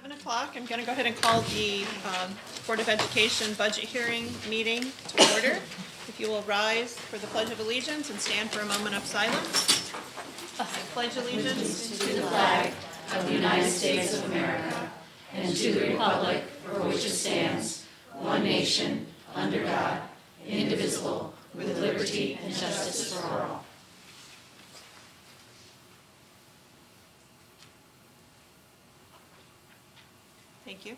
7 o'clock. I'm going to go ahead and call the Board of Education budget hearing meeting to order. If you will rise for the Pledge of Allegiance and stand for a moment of silence. I pledge allegiance to the flag of the United States of America and to the republic for which it stands, one nation, under God, indivisible, with liberty and justice for all. Thank you.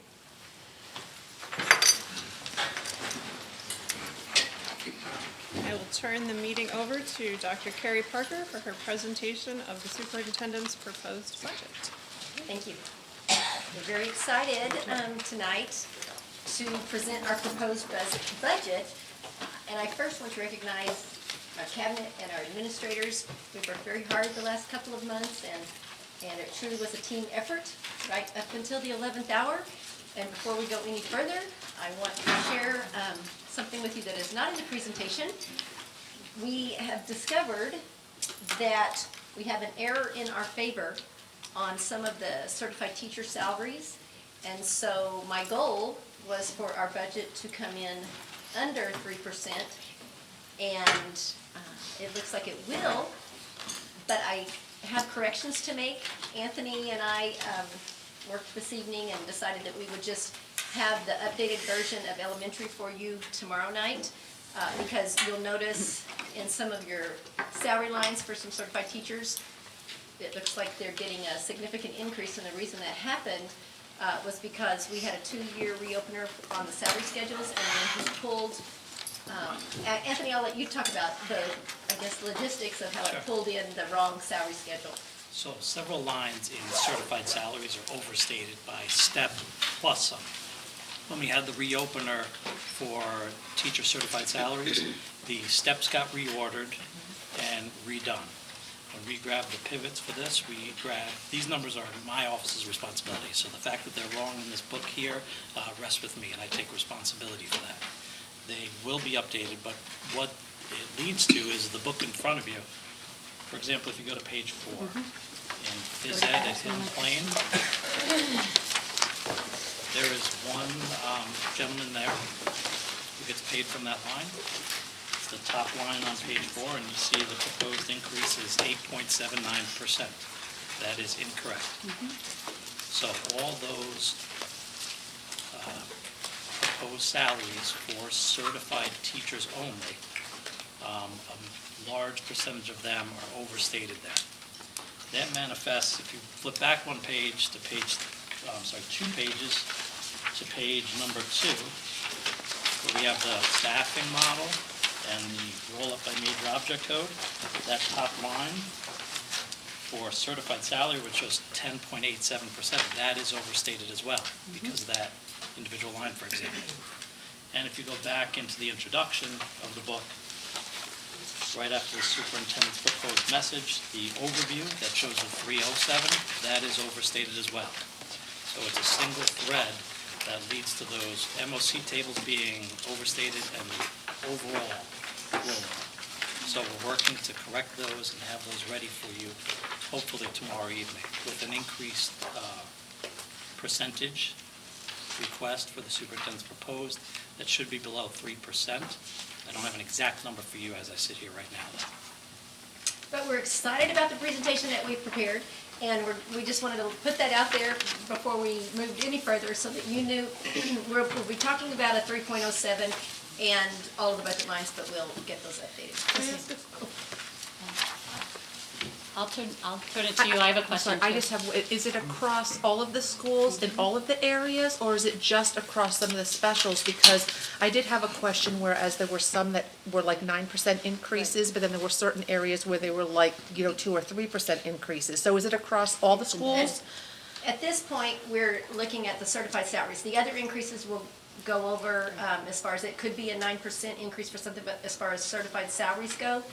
I will turn the meeting over to Dr. Carrie Parker for her presentation of the superintendent's proposed budget. Thank you. We're very excited tonight to present our proposed budget. And I first want to recognize our cabinet and our administrators. We've worked very hard the last couple of months, and it truly was a team effort right up until the 11th hour. And before we go any further, I want to share something with you that is not in the presentation. We have discovered that we have an error in our favor on some of the certified teacher salaries. And so my goal was for our budget to come in under 3%. And it looks like it will, but I have corrections to make. Anthony and I worked this evening and decided that we would just have the updated version of elementary for you tomorrow night, because you'll notice in some of your salary lines for some certified teachers, it looks like they're getting a significant increase, and the reason that happened was because we had a 2-year reopener on the salary schedules, and then he pulled Anthony, I'll let you talk about the, I guess, logistics of how it pulled in the wrong salary schedule. So several lines in certified salaries are overstated by step plus some. When we had the reopener for teacher certified salaries, the steps got reordered and redone. When we grabbed the pivots for this, these numbers are my office's responsibility. So the fact that they're wrong in this book here rests with me, and I take responsibility for that. They will be updated, but what it leads to is the book in front of you. For example, if you go to page 4 in phys ed at Hidden Plain, there is one gentleman there who gets paid from that line. It's the top line on page 4, and you see the proposed increase is 8.79%. That is incorrect. So all those proposed salaries for certified teachers only, a large percentage of them are overstated there. That manifests, if you flip back one page to page, 2 pages to page number 2, where we have the staffing model and the roll-up by major object code. That top line for certified salary, which shows 10.87%, that is overstated as well because of that individual line, for example. And if you go back into the introduction of the book, right after the superintendent's proposed message, the overview that shows the 307, that is overstated as well. So it's a single thread that leads to those MOC tables being overstated and the overall rollout. So we're working to correct those and have those ready for you, hopefully tomorrow evening, with an increased percentage request for the superintendent's proposed that should be below 3%. I don't have an exact number for you as I sit here right now, though. But we're excited about the presentation that we've prepared, and we just wanted to put that out there before we moved any further so that you knew we'll be talking about a 3.07 and all of the budget lines, but we'll get those updated. I'll turn it to you. I have a question. I just have, is it across all of the schools in all of the areas, or is it just across some of the specials? Because I did have a question, whereas there were some that were like 9% increases, but then there were certain areas where they were like, 2 or 3% increases. So is it across all the schools? At this point, we're looking at the certified salaries. The other increases will go over as far as it could be a 9% increase for something, but as far as certified salaries go,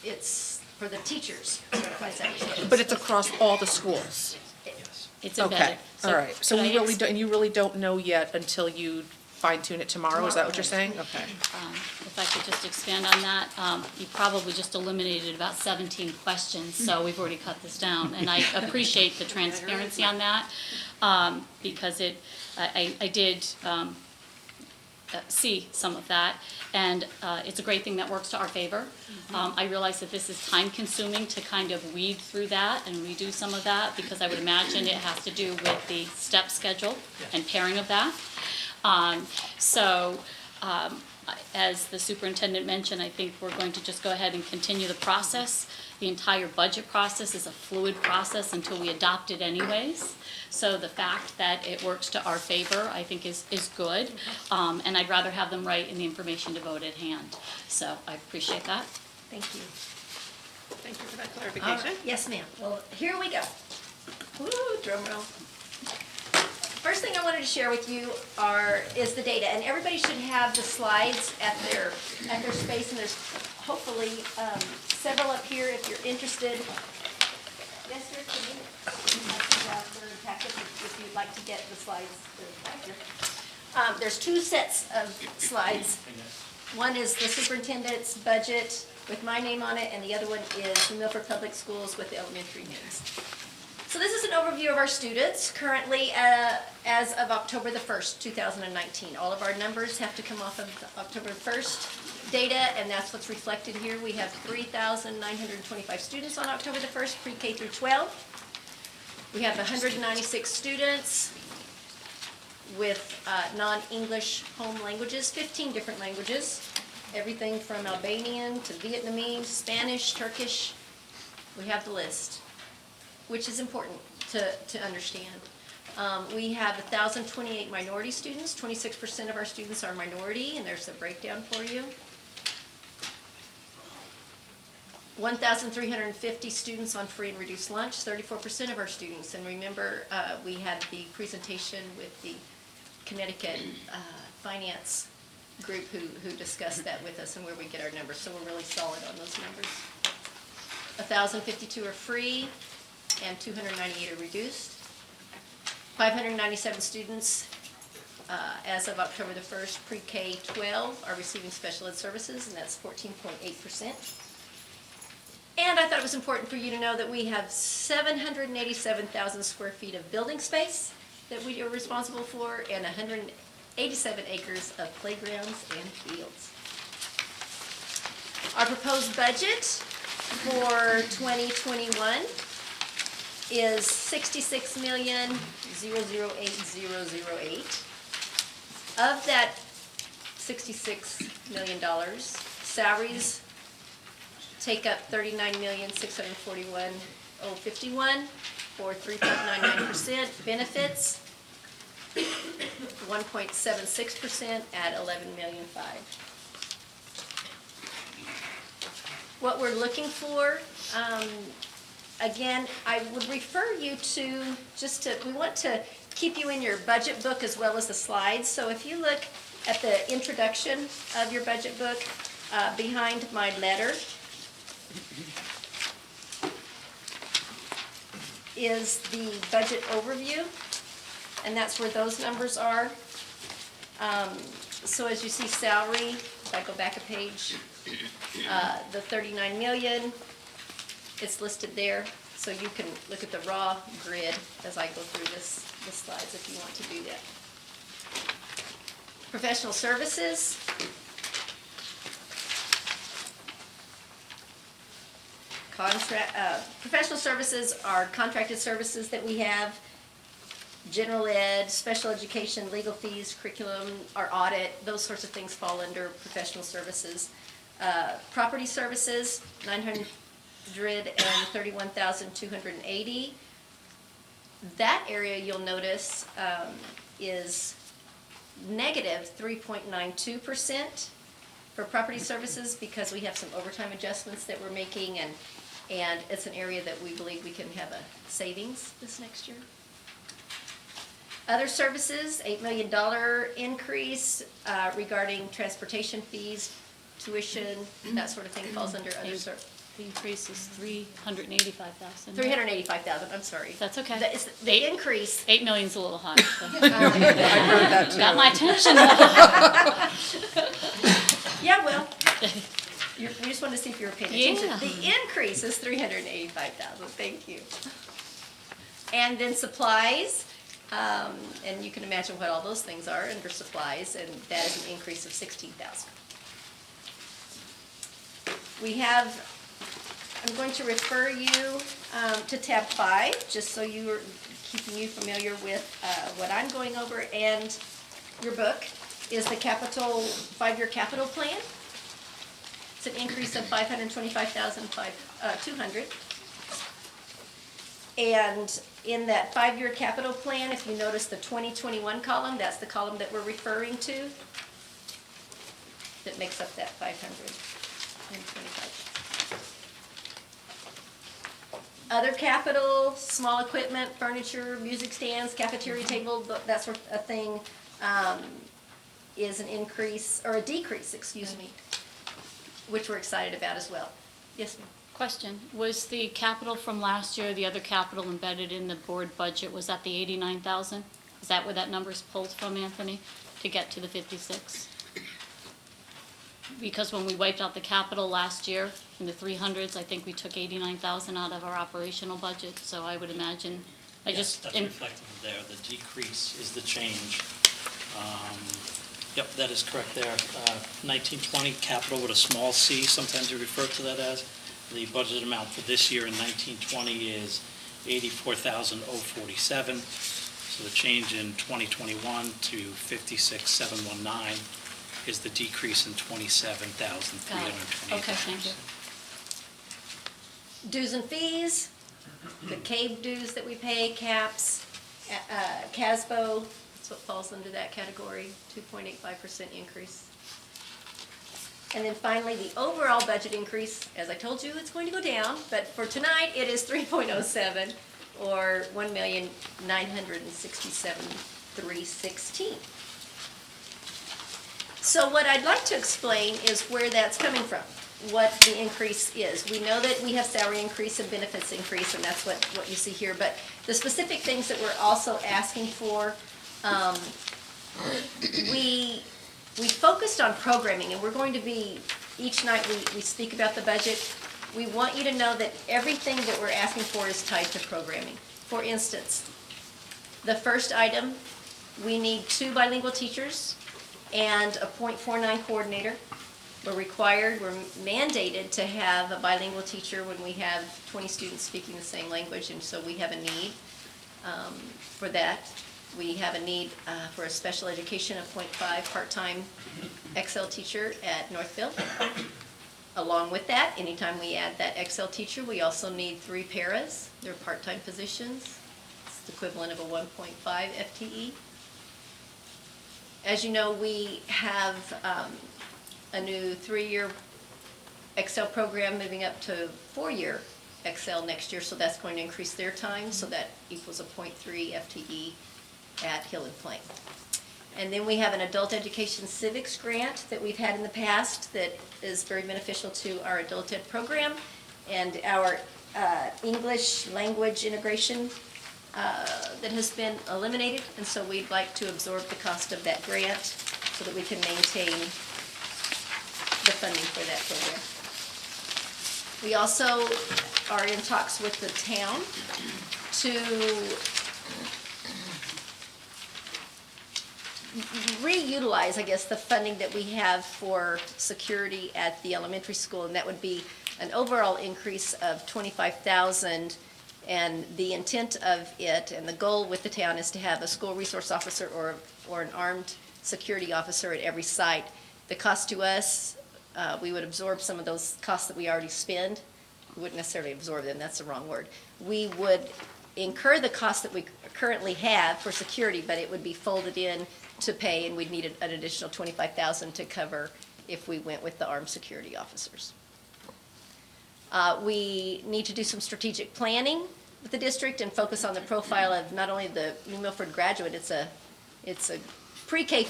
it's for the teachers, certified salaries. But it's across all the schools? Yes. It's embedded. Okay, all right. So could I you really don't know yet until you fine tune it tomorrow, is that what you're saying? Okay. If I could just expand on that, you probably just eliminated about 17 questions, so we've already cut this down. And I appreciate the transparency on that, because I did see some of that, and it's a great thing that works to our favor. I realize that this is time-consuming to kind of weed through that and redo some of that, because I would imagine it has to do with the step schedule and pairing of that. As the superintendent mentioned, I think we're going to just go ahead and continue the process. The entire budget process is a fluid process until we adopt it anyways. So the fact that it works to our favor, I think is good. And I'd rather have them write in the information to vote at hand. So I appreciate that. Thank you. Thank you for that All clarification. right. Yes, ma'am. Well, here we go. Woo, drum roll. First thing I wanted to share with you is the data, and everybody should have the slides at their space, and there's hopefully several up here if you're interested. Yes, sir. Can you pass the packet if you'd like to get the slides? There's two sets of slides. One is the superintendent's budget with my name on it, and the other one is the Milford Public Schools with the elementary names. So this is an overview of our students currently as of October the 1st, 2019. All of our numbers have to come off of October 1st data, and that's what's reflected here. We have 3,925 students on October the 1st, pre-K through 12. We have 196 students with non-English home languages, 15 different languages, everything from Albanian to Vietnamese, Spanish, Turkish. We have the list, which is important to understand. We have 1,028 minority students. 26% of our students are minority, and there's a breakdown for you. 1,350 students on free and reduced lunch, 34% of our students. And remember, we had the presentation with the Connecticut finance group who discussed that with us and where we get our numbers. So we're really solid on those numbers. 1,052 are free, and 298 are reduced. 597 students as of October the 1st, pre-K 12 are receiving special ed services, and that's 14.8%. And I thought it was important for you to know that we have 787,000 square feet of building space that we are responsible for, and 187 acres of playgrounds and fields. Our proposed budget for 2021 is $66,000,008,008. Of that $66 million, salaries take up $39,641,051 or 3.99%. Benefits, 1.76% at $11,000,005. What we're looking for, again, I would refer you to we want to keep you in your budget book as well as the slides. So if you look at the introduction of your budget book, behind my letter is the budget overview, and that's where those numbers are. So as you see, salary, if I go back a page, the 39 million, it's listed there. So you can look at the raw grid as I go through the slides if you want to do that. Professional services. Professional services are contracted services that we have. General ed, special education, legal fees, curriculum, our audit, those sorts of things fall under professional services. Property services, $931,280. That area, you'll notice, is negative 3.92% for property services, because we have some overtime adjustments that we're making, and it's an area that we believe we can have a savings this next year. Other services, $8 million increase regarding transportation fees, tuition, that sort of thing falls under other services. The increase is 385,000. 385,000, I'm sorry. That's okay. The increase, 8 million's a little high. So. I heard that too. Got my attention. yeah, well, we just wanted to see if you were paying attention. Yeah. The increase is 385,000, thank you. And then supplies, and you can imagine what all those things are under supplies, and that is an increase of 16,000. We have, I'm going to refer you to tab 5, just so you're keeping you familiar with what I'm going over, and your book is the capital, 5-year capital plan. It's an increase of 525,200. And in that 5-year capital plan, if you notice the 2021 column, that's the column that we're referring to, that makes up that 525. Other capital, small equipment, furniture, music stands, cafeteria table, that sort of thing, is an increase, or a decrease, excuse me, which we're excited about as well. Yes, ma'am. Question, was the capital from last year, the other capital embedded in the board budget, was that the 89,000? Is that where that number's pulled from, Anthony, to get to the 56? Because when we wiped out the capital last year in the 300s, I think we took 89,000 out of our operational budget, so I would imagine, Yes, that's reflected there. The decrease is the change. Yep, that is correct there. 1920 capital with a small c, sometimes you refer to that as. The budget amount for this year in 1920 is 84,047. So the change in 2021 to 56,719 is the decrease in 27,328. Okay, thank you. Dues and fees, the cave dues that we pay, CAPS, CASBO, that's what falls under that category, 2.85% increase. And then finally, the overall budget increase, as I told you, it's going to go down, but for tonight, it is 3.07, or 1,967,316. So what I'd like to explain is where that's coming from, what the increase is. We know that we have salary increase and benefits increase, and that's what you see here, but the specific things that we're also asking for, we focused on programming, and we're going to be, each night we speak about the budget. We want you to know that everything that we're asking for is tied to programming. For instance, the first item, we need 2 bilingual teachers and a .49 coordinator. We're required, we're mandated to have a bilingual teacher when we have 20 students speaking the same language, and so we have a need for that. We have a need for a special education, a .5 part-time Excel teacher at Northville. Along with that, anytime we add that Excel teacher, we also need 3 paras. They're part-time positions. It's the equivalent of a 1.5 FTE. As you know, we have a new 3-year Excel program moving up to 4-year Excel next year, so that's going to increase their time, so that equals a 0.3 FTE at Hill and Plain. And then we have an adult education civics grant that we've had in the past that is very beneficial to our adult ed program, and our English language integration that has been eliminated, and so we'd like to absorb the cost of that grant so that we can maintain the funding for that program. We also are in talks with the town to reutilize, I guess, the funding that we have for security at the elementary school, and that would be an overall increase of 25,000. And the intent of it and the goal with the town is to have a school resource officer or an armed security officer at every site. The cost to us, we would absorb some of those costs that we already spend. We wouldn't necessarily absorb them, that's the wrong word. We would incur the costs that we currently have for security, but it would be folded in to pay, and we'd need an additional 25,000 to cover if we went with the armed security officers. We need to do some strategic planning with the district and focus on the profile of not only the New Milford graduate, it's a pre-K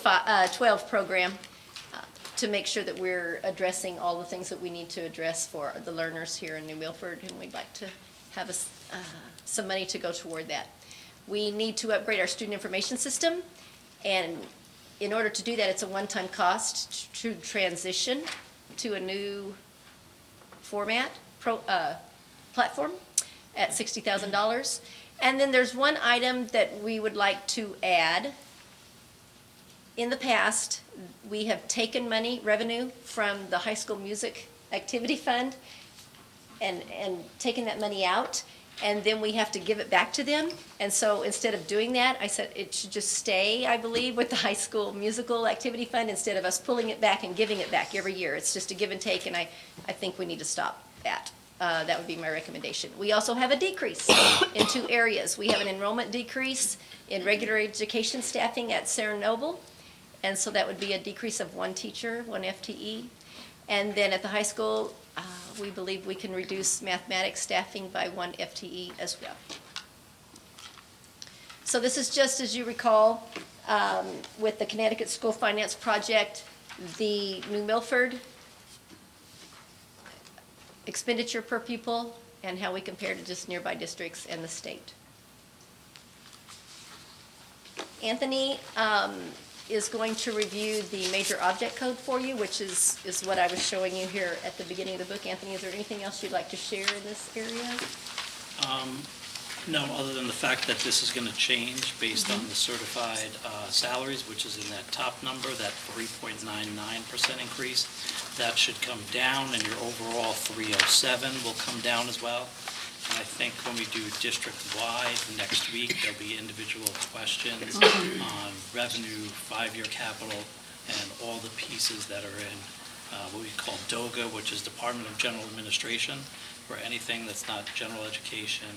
12 program, to make sure that we're addressing all the things that we need to address for the learners here in New Milford, and we'd like to have some money to go toward that. We need to upgrade our student information system, and in order to do that, it's a one-time cost to transition to a new format, platform at $60,000. And then there's one item that we would like to add. In the past, we have taken revenue from the high school music activity fund and taken that money out, and then we have to give it back to them. And so instead of doing that, I said it should just stay, I believe, with the high school musical activity fund instead of us pulling it back and giving it back every year. It's just a give and take, and I think we need to stop that. That would be my recommendation. We also have a decrease in 2 areas. We have an enrollment decrease in regular education staffing at Sarah Noble, and so that would be a decrease of 1 teacher, 1 FTE. And then at the high school, we believe we can reduce mathematics staffing by 1 FTE as well. So this is just, as you recall, with the Connecticut School Finance Project, the New Milford expenditure per pupil and how we compare to just nearby districts and the state. Anthony is going to review the major object code for you, which is what I was showing you here at the beginning of the book. Anthony, is there anything else you'd like to share in this area? No, other than the fact that this is going to change based on the certified salaries, which is in that top number, that 3.99% increase. That should come down, and your overall 307 will come down as well. And I think when we do district-wide next week, there'll be individual questions on revenue, 5-year capital, and all the pieces that are in what we call DOGA, which is Department of General Administration, where anything that's not general education,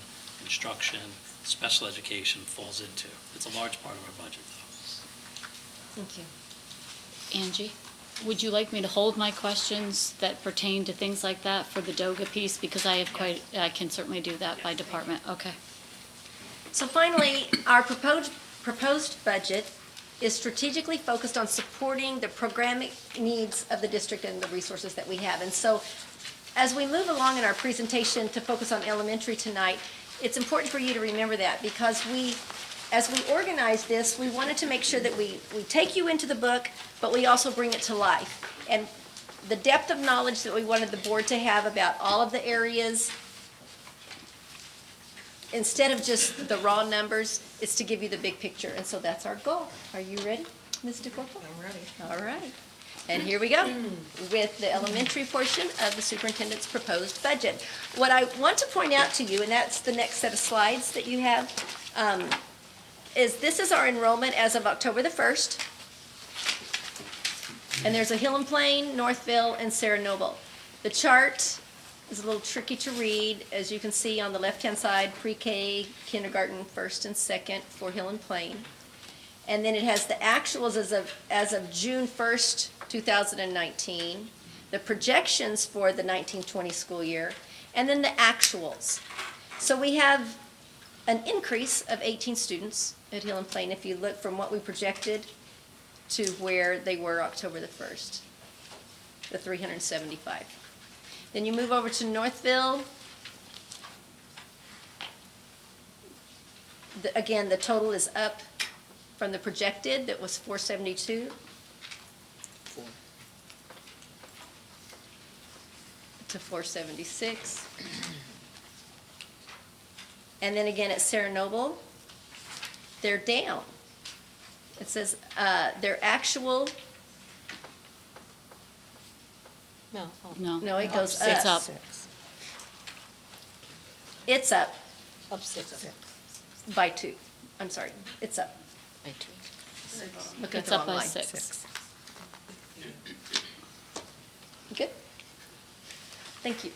instruction, special education falls into. It's a large part of our budget, though. Thank you. Angie, would you like me to hold my questions that pertain to things like that for the DOGA piece? Because I can certainly do that by department. Okay. So finally, our proposed budget is strategically focused on supporting the programming needs of the district and the resources that we have. And so as we move along in our presentation to focus on elementary tonight, it's important for you to remember that, because as we organize this, we wanted to make sure that we take you into the book, but we also bring it to life. And the depth of knowledge that we wanted the board to have about all of the areas, instead of just the raw numbers, is to give you the big picture. And so that's our goal. Are you ready, Ms. DeCorpo? I'm ready. All right. And here we go with the elementary portion of the superintendent's proposed budget. What I want to point out to you, and that's the next set of slides that you have, is this is our enrollment as of October the 1st. And there's a Hill and Plain, Northville, and Sarah Noble. The chart is a little tricky to read. As you can see on the left-hand side, pre-K, kindergarten, first and second for Hill and Plain. And then it has the actuals as of June 1st, 2019, the projections for the 1920 school year, and then the actuals. So we have an increase of 18 students at Hill and Plain if you look from what we projected to where they were October the 1st, the 375. Then you move over to Northville. Again, the total is up from the projected, that was 472. To 476. And then again at Sarah Noble, they're down. It says their actual, no, it goes up. It's up. It's up Up 6. by 2. I'm sorry, it's up. By 2. Look at It's the up wrong by line. 6. Good. Thank you.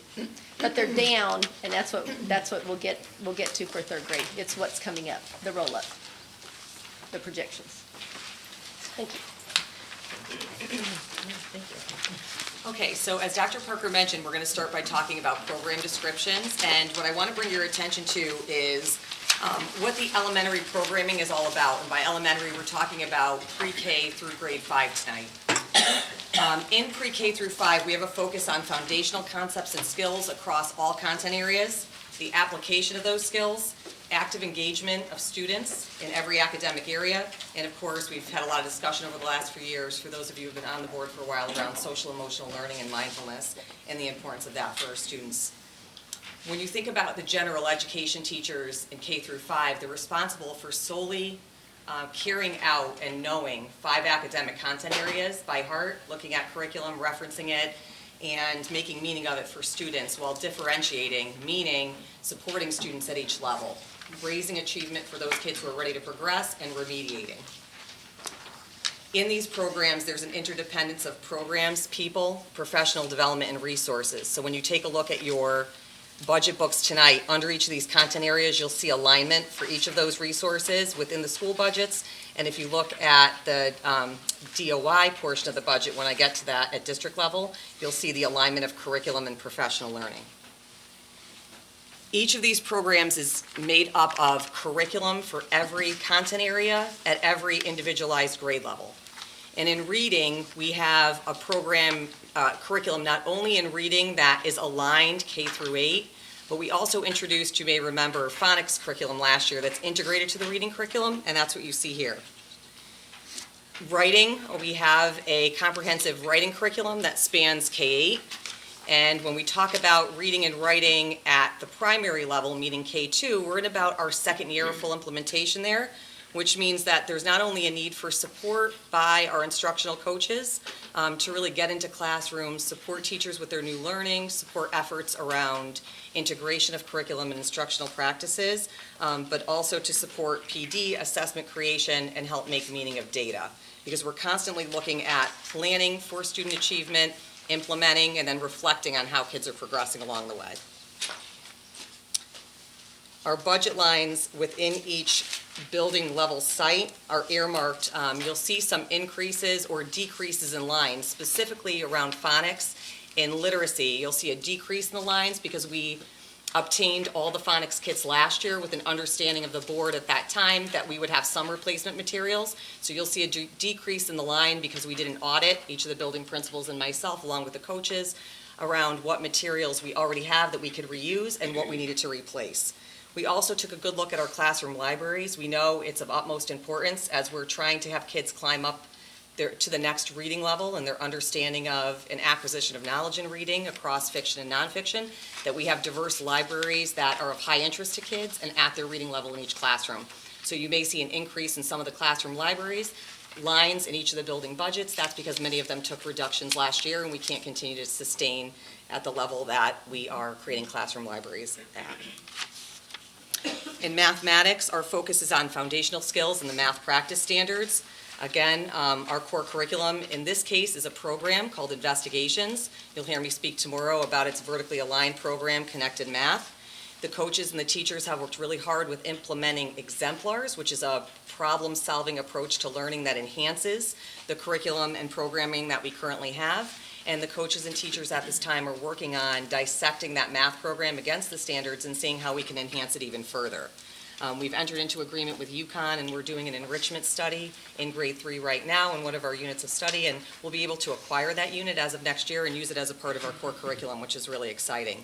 But they're down, and that's what we'll get to for 3rd grade. It's what's coming up, the roll up, the projections. Thank you. Okay, so as Dr. Parker mentioned, we're going to start by talking about program descriptions, and what I want to bring your attention to is what the elementary programming is all about. And by elementary, we're talking about pre-K through grade 5 tonight. In pre-K through 5, we have a focus on foundational concepts and skills across all content areas, the application of those skills, active engagement of students in every academic area, and of course, we've had a lot of discussion over the last few years, for those of you who've been on the board for a while, around social emotional learning and mindfulness and the importance of that for our students. When you think about the general education teachers in K through 5, they're responsible for solely carrying out and knowing 5 academic content areas by heart, looking at curriculum, referencing it, and making meaning of it for students while differentiating, meaning supporting students at each level, raising achievement for those kids who are ready to progress, and remediating. In these programs, there's an interdependence of programs, people, professional development, and resources. So when you take a look at your budget books tonight, under each of these content areas, you'll see alignment for each of those resources within the school budgets. And if you look at the DOI portion of the budget, when I get to that at district level, you'll see the alignment of curriculum and professional learning. Each of these programs is made up of curriculum for every content area at every individualized grade level. And in reading, we have a program curriculum not only in reading that is aligned K through 8, but we also introduced, you may remember, phonics curriculum last year that's integrated to the reading curriculum, and that's what you see here. Writing, we have a comprehensive writing curriculum that spans K-8. And when we talk about reading and writing at the primary level, meaning K2, we're in about our second year of full implementation there, which means that there's not only a need for support by our instructional coaches to really get into classrooms, support teachers with their new learning, support efforts around integration of curriculum and instructional practices, but also to support PD, assessment creation, and help make meaning of data. Because we're constantly looking at planning for student achievement, implementing, and then reflecting on how kids are progressing along the way. Our budget lines within each building level site are earmarked. You'll see some increases or decreases in lines, specifically around phonics and literacy. You'll see a decrease in the lines because we obtained all the phonics kits last year with an understanding of the board at that time that we would have some replacement materials. So you'll see a decrease in the line because we did an audit, each of the building principals and myself, along with the coaches, around what materials we already have that we could reuse and what we needed to replace. We also took a good look at our classroom libraries. We know it's of utmost importance as we're trying to have kids climb up to the next reading level and their understanding of an acquisition of knowledge in reading across fiction and nonfiction, that we have diverse libraries that are of high interest to kids and at their reading level in each classroom. So you may see an increase in some of the classroom libraries lines in each of the building budgets. That's because many of them took reductions last year and we can't continue to sustain at the level that we are creating classroom libraries at. In mathematics, our focus is on foundational skills and the math practice standards. Again, our core curriculum in this case is a program called Investigations. You'll hear me speak tomorrow about its vertically aligned program, Connected Math. The coaches and the teachers have worked really hard with implementing exemplars, which is a problem-solving approach to learning that enhances the curriculum and programming that we currently have. And the coaches and teachers at this time are working on dissecting that math program against the standards and seeing how we can enhance it even further. We've entered into agreement with UConn and we're doing an enrichment study in grade 3 right now in one of our units of study, and we'll be able to acquire that unit as of next year and use it as a part of our core curriculum, which is really exciting.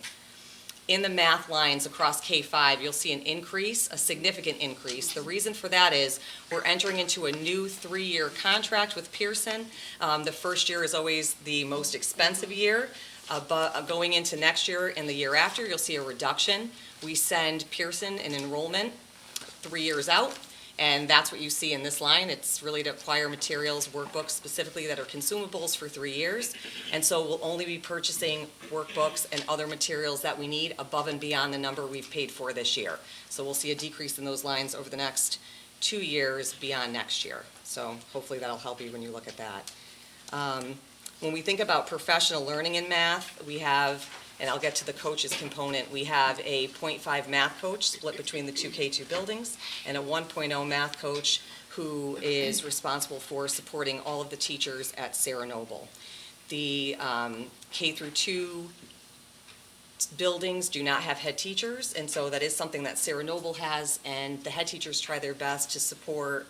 In the math lines across K-5, you'll see an increase, a significant increase. The reason for that is we're entering into a new 3-year contract with Pearson. The first year is always the most expensive year, but going into next year and the year after, you'll see a reduction. We send Pearson an enrollment 3 years out, and that's what you see in this line. It's really to acquire materials, workbooks specifically that are consumables for 3 years. And so we'll only be purchasing workbooks and other materials that we need above and beyond the number we've paid for this year. So we'll see a decrease in those lines over the next 2 years beyond next year. So hopefully that'll help you when you look at that. When we think about professional learning in math, we have, and I'll get to the coaches component, we have a 0.5 math coach split between the 2 K2 buildings and a 1.0 math coach who is responsible for supporting all of the teachers at Sarah Noble. The K through 2 buildings do not have head teachers, and so that is something that Sarah Noble has, and the head teachers try their best to support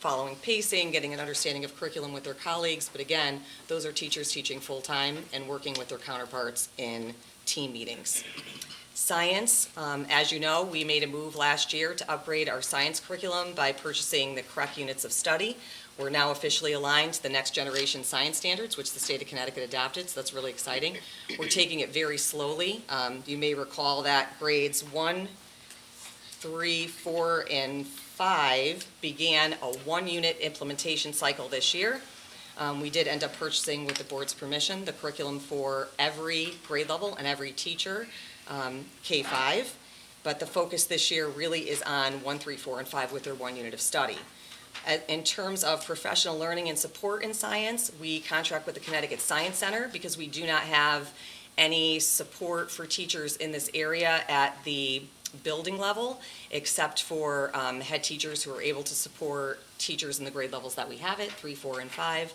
following pacing, getting an understanding of curriculum with their colleagues. But again, those are teachers teaching full-time and working with their counterparts in team meetings. Science, as you know, we made a move last year to upgrade our science curriculum by purchasing the correct units of study. We're now officially aligned to the next generation science standards, which the state of Connecticut adopted, so that's really exciting. We're taking it very slowly. You may recall that grades 1, 3, 4, and 5 began a one-unit implementation cycle this year. We did end up purchasing, with the board's permission, the curriculum for every grade level and every teacher, K-5, but the focus this year really is on 1, 3, 4, and 5 with their one unit of study. In terms of professional learning and support in science, we contract with the Connecticut Science Center because we do not have any support for teachers in this area at the building level, except for head teachers who are able to support teachers in the grade levels that we have it, 3, 4, and 5.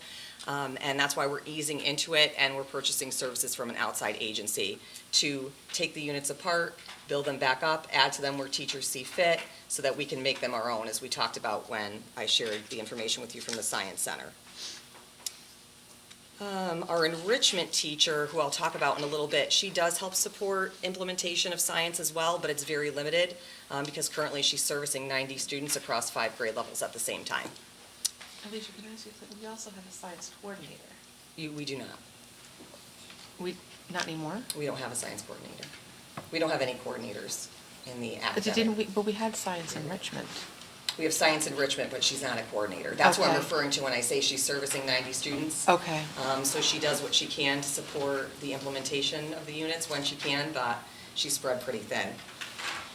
And that's why we're easing into it, and we're purchasing services from an outside agency to take the units apart, build them back up, add to them where teachers see fit, so that we can make them our own, as we talked about when I shared the information with you from the Science Center. Our enrichment teacher, who I'll talk about in a little bit, she does help support implementation of science as well, but it's very limited because currently she's servicing 90 students across 5 grade levels at the same time. Alicia, can I ask you something? We also have a science coordinator. We do not. Not anymore? We don't have a science coordinator. We don't have any coordinators in the academic. Didn't we, but we had science enrichment. We have science enrichment, but she's not a coordinator. That's what I'm Okay. referring to when I say she's servicing 90 students. Okay. So she does what she can to support the implementation of the units when she can, but she's spread pretty thin.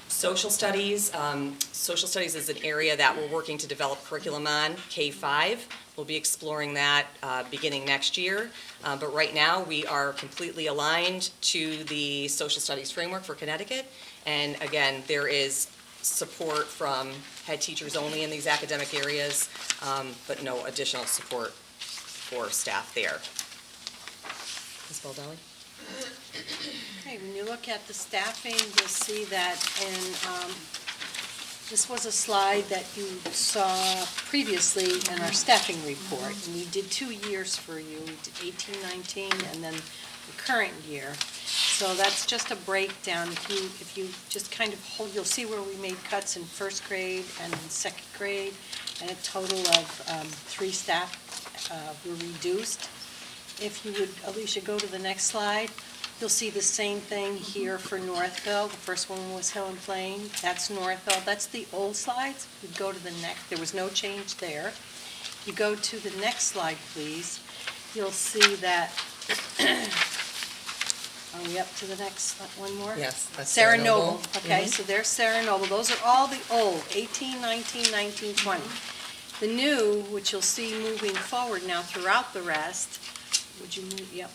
Social studies is an area that we're working to develop curriculum on, K-5. We'll be exploring that beginning next year. But right now, we are completely aligned to the social studies framework for Connecticut. And again, there is support from head teachers only in these academic areas, but no additional support for staff there. Ms. Baldelli? Okay, when you look at the staffing, you'll see that this was a slide that you saw previously in our staffing report. And we did 2 years for you, we did 18, 19, and then the current year. So that's just a breakdown. If you just kind of hold, you'll see where we made cuts in first grade and in second grade, and a total of 3 staff were reduced. If you would, Alicia, go to the next slide, you'll see the same thing here for Northville. The first one was Hill and Plain. That's Northville. That's the old slides. You go to the next. There was no change there. You go to the next slide, please. You'll see that. Are we up to the next one more? Yes, that's Sarah Sarah Noble. Noble. Okay, so there's Sarah Noble. Those are all the old, 18, 19, 19, 20. The new, which you'll see moving forward now throughout the rest, would you move, yep,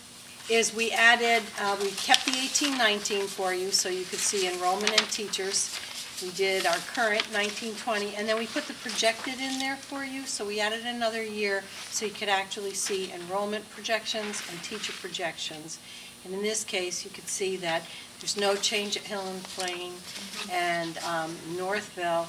is we added, we kept the 18, 19 for you, so you could see enrollment and teachers. We did our current 19, 20, and then we put the projected in there for you, so we added another year so you could actually see enrollment projections and teacher projections. And in this case, you could see that there's no change at Hill and Plain and Northville.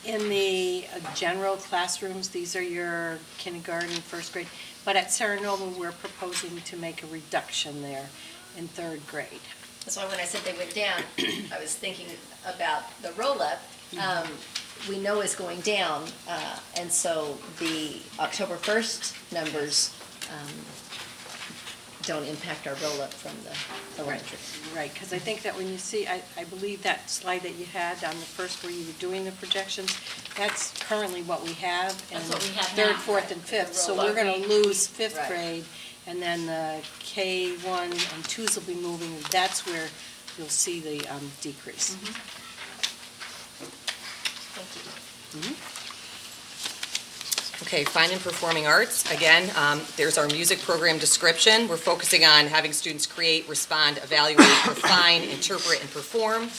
In the general classrooms, these are your kindergarten, first grade. But at Sarah Noble, we're proposing to make a reduction there in 3rd grade. That's why when I said they went down, I was thinking about the roll-up. We know is going down, and so the October 1st numbers don't impact our roll-up from the elementary. Right, because I think that when you see, I believe that slide that you had on the first where you were doing the projections, that's currently what we have. That's what we have Third, now, fourth, right, and the fifth, so roll-up. we're going to lose 5th Right. grade, and then the K1 and 2s will be moving, and that's where you'll see the decrease. Thank you. Okay, fine and performing arts. Again, there's our music program description. We're focusing on having students create, respond, evaluate, refine, interpret, and perform.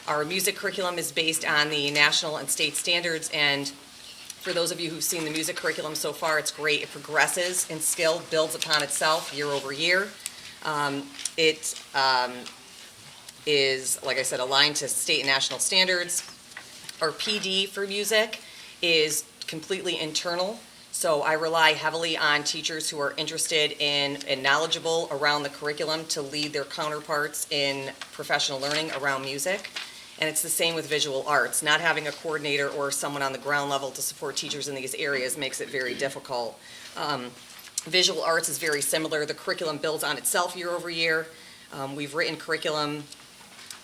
Our music curriculum is based on the national and state standards, and for those of you who've seen the music curriculum so far, it's great. It progresses in skill, builds upon itself year over year. It is, like I said, aligned to state and national standards. Our PD for music is completely internal. So I rely heavily on teachers who are interested in and knowledgeable around the curriculum to lead their counterparts in professional learning around music. And it's the same with visual arts. Not having a coordinator or someone on the ground level to support teachers in these areas makes it very difficult. Visual arts is very similar. The curriculum builds on itself year over year. We've written curriculum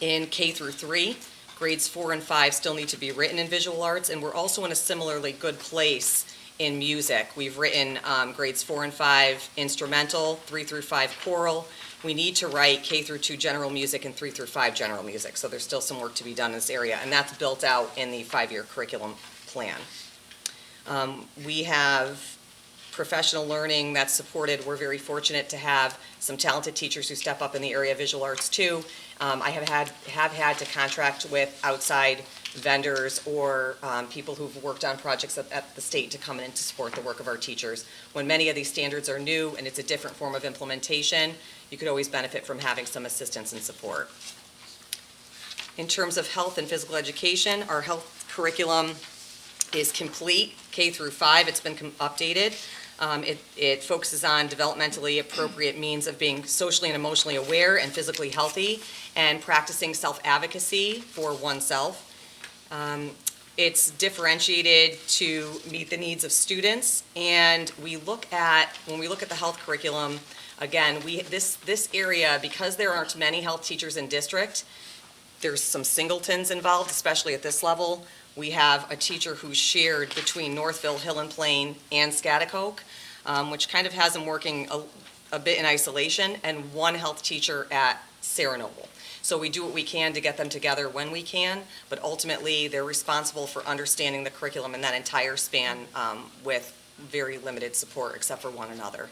in K through 3. Grades 4 and 5 still need to be written in visual arts, and we're also in a similarly good place in music. We've written grades 4 and 5 instrumental, 3 through 5 choral. We need to write K through 2 general music and 3 through 5 general music, so there's still some work to be done in this area, and that's built out in the 5-year curriculum plan. We have professional learning that's supported. We're very fortunate to have some talented teachers who step up in the area of visual arts too. I have had to contract with outside vendors or people who've worked on projects at the state to come in to support the work of our teachers. When many of these standards are new and it's a different form of implementation, you could always benefit from having some assistance and support. In terms of health and physical education, our health curriculum is complete, K through 5. It's been updated. It focuses on developmentally appropriate means of being socially and emotionally aware and physically healthy and practicing self-advocacy for oneself. It's differentiated to meet the needs of students, and when we look at the health curriculum, again, this area, because there aren't many health teachers in district, there's some singletons involved, especially at this level. We have a teacher who's shared between Northville, Hill and Plain, and Schaghticoke, which kind of has them working a bit in isolation, and one health teacher at Sarah Noble. So we do what we can to get them together when we can, but ultimately they're responsible for understanding the curriculum in that entire span with very limited support except for one another.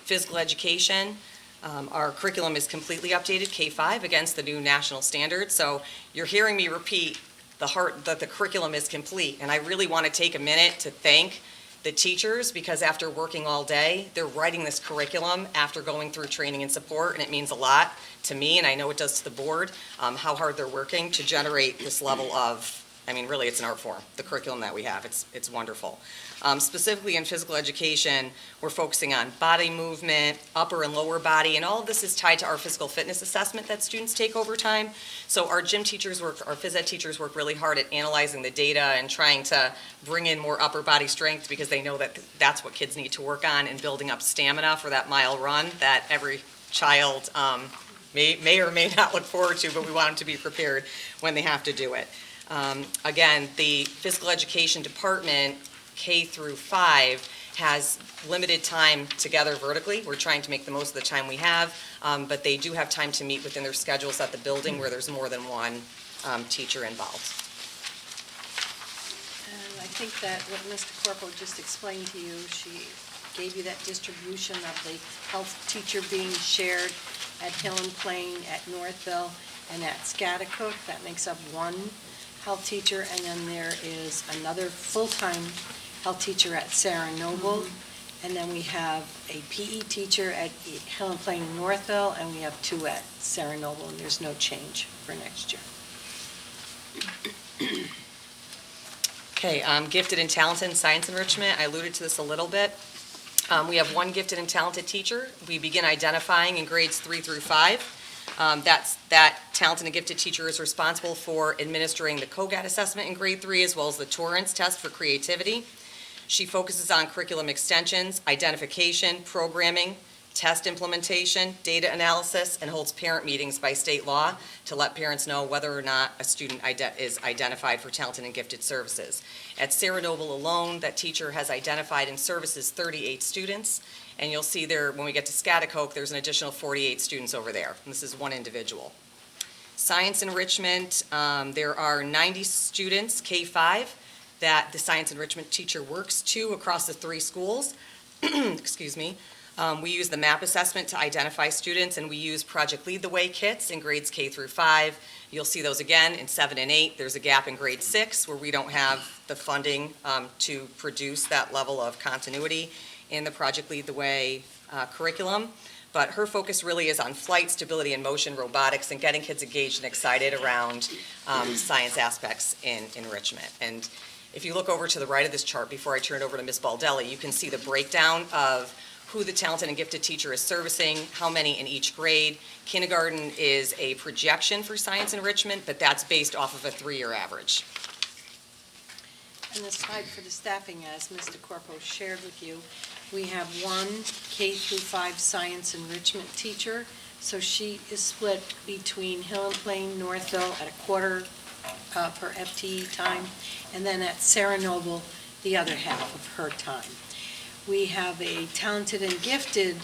Physical education, our curriculum is completely updated, K-5, against the new national standards. So you're hearing me repeat that the curriculum is complete, and I really want to take a minute to thank the teachers, because after working all day, they're writing this curriculum after going through training and support, and it means a lot to me, and I know it does to the board, how hard they're working to generate this level of, I mean, really, it's an art form, the curriculum that we have. It's wonderful. Specifically in physical education, we're focusing on body movement, upper and lower body, and all of this is tied to our physical fitness assessment that students take over time. So our gym teachers our phys ed teachers work really hard at analyzing the data and trying to bring in more upper body strength, because they know that that's what kids need to work on, and building up stamina for that mile run that every child may or may not look forward to, but we want them to be prepared when they have to do it. Again, the physical education department, K through 5, has limited time together vertically. We're trying to make the most of the time we have, but they do have time to meet within their schedules at the building where there's more than one teacher involved. And I think that what Mr. Corporal just explained to you, she gave you that distribution of the health teacher being shared at Hill and Plain, at Northville, and at Schaghticoke. That makes up one health teacher, and then there is another full-time health teacher at Sarah Noble, and then we have a PE teacher at Hill and Plain in Northville, and we have 2 at Sarah Noble, and there's no change for next year. Okay, gifted and talented in science enrichment. I alluded to this a little bit. We have one gifted and talented teacher. We begin identifying in grades 3 through 5. That talented and gifted teacher is responsible for administering the COGAT assessment in grade 3, as well as the Torrance test for creativity. She focuses on curriculum extensions, identification, programming, test implementation, data analysis, and holds parent meetings by state law to let parents know whether or not a student is identified for talented and gifted services. At Sarah Noble alone, that teacher has identified and services 38 students, and you'll see there, when we get to Schaghticoke, there's an additional 48 students over there, and this is one individual. Science enrichment, there are 90 students, K-5, that the science enrichment teacher works to across the 3 schools. Excuse me. We use the MAP assessment to identify students, and we use Project Lead the Way kits in grades K through 5. You'll see those again in 7 and 8. There's a gap in grade 6 where we don't have the funding to produce that level of continuity in the Project Lead the Way curriculum. But her focus really is on flight, stability and motion, robotics, and getting kids engaged and excited around science aspects in enrichment. And if you look over to the right of this chart, before I turn it over to Ms. Baldelli, you can see the breakdown of who the talented and gifted teacher is servicing, how many in each grade. Kindergarten is a projection for science enrichment, but that's based off of a 3-year average. And the slide for the staffing, as Mr. Corpo shared with you, we have one K through 5 science enrichment teacher. So she is split between Hill and Plain, Northville at a quarter per FTE time, and then at Sarah Noble, the other half of her time. We have a talented and gifted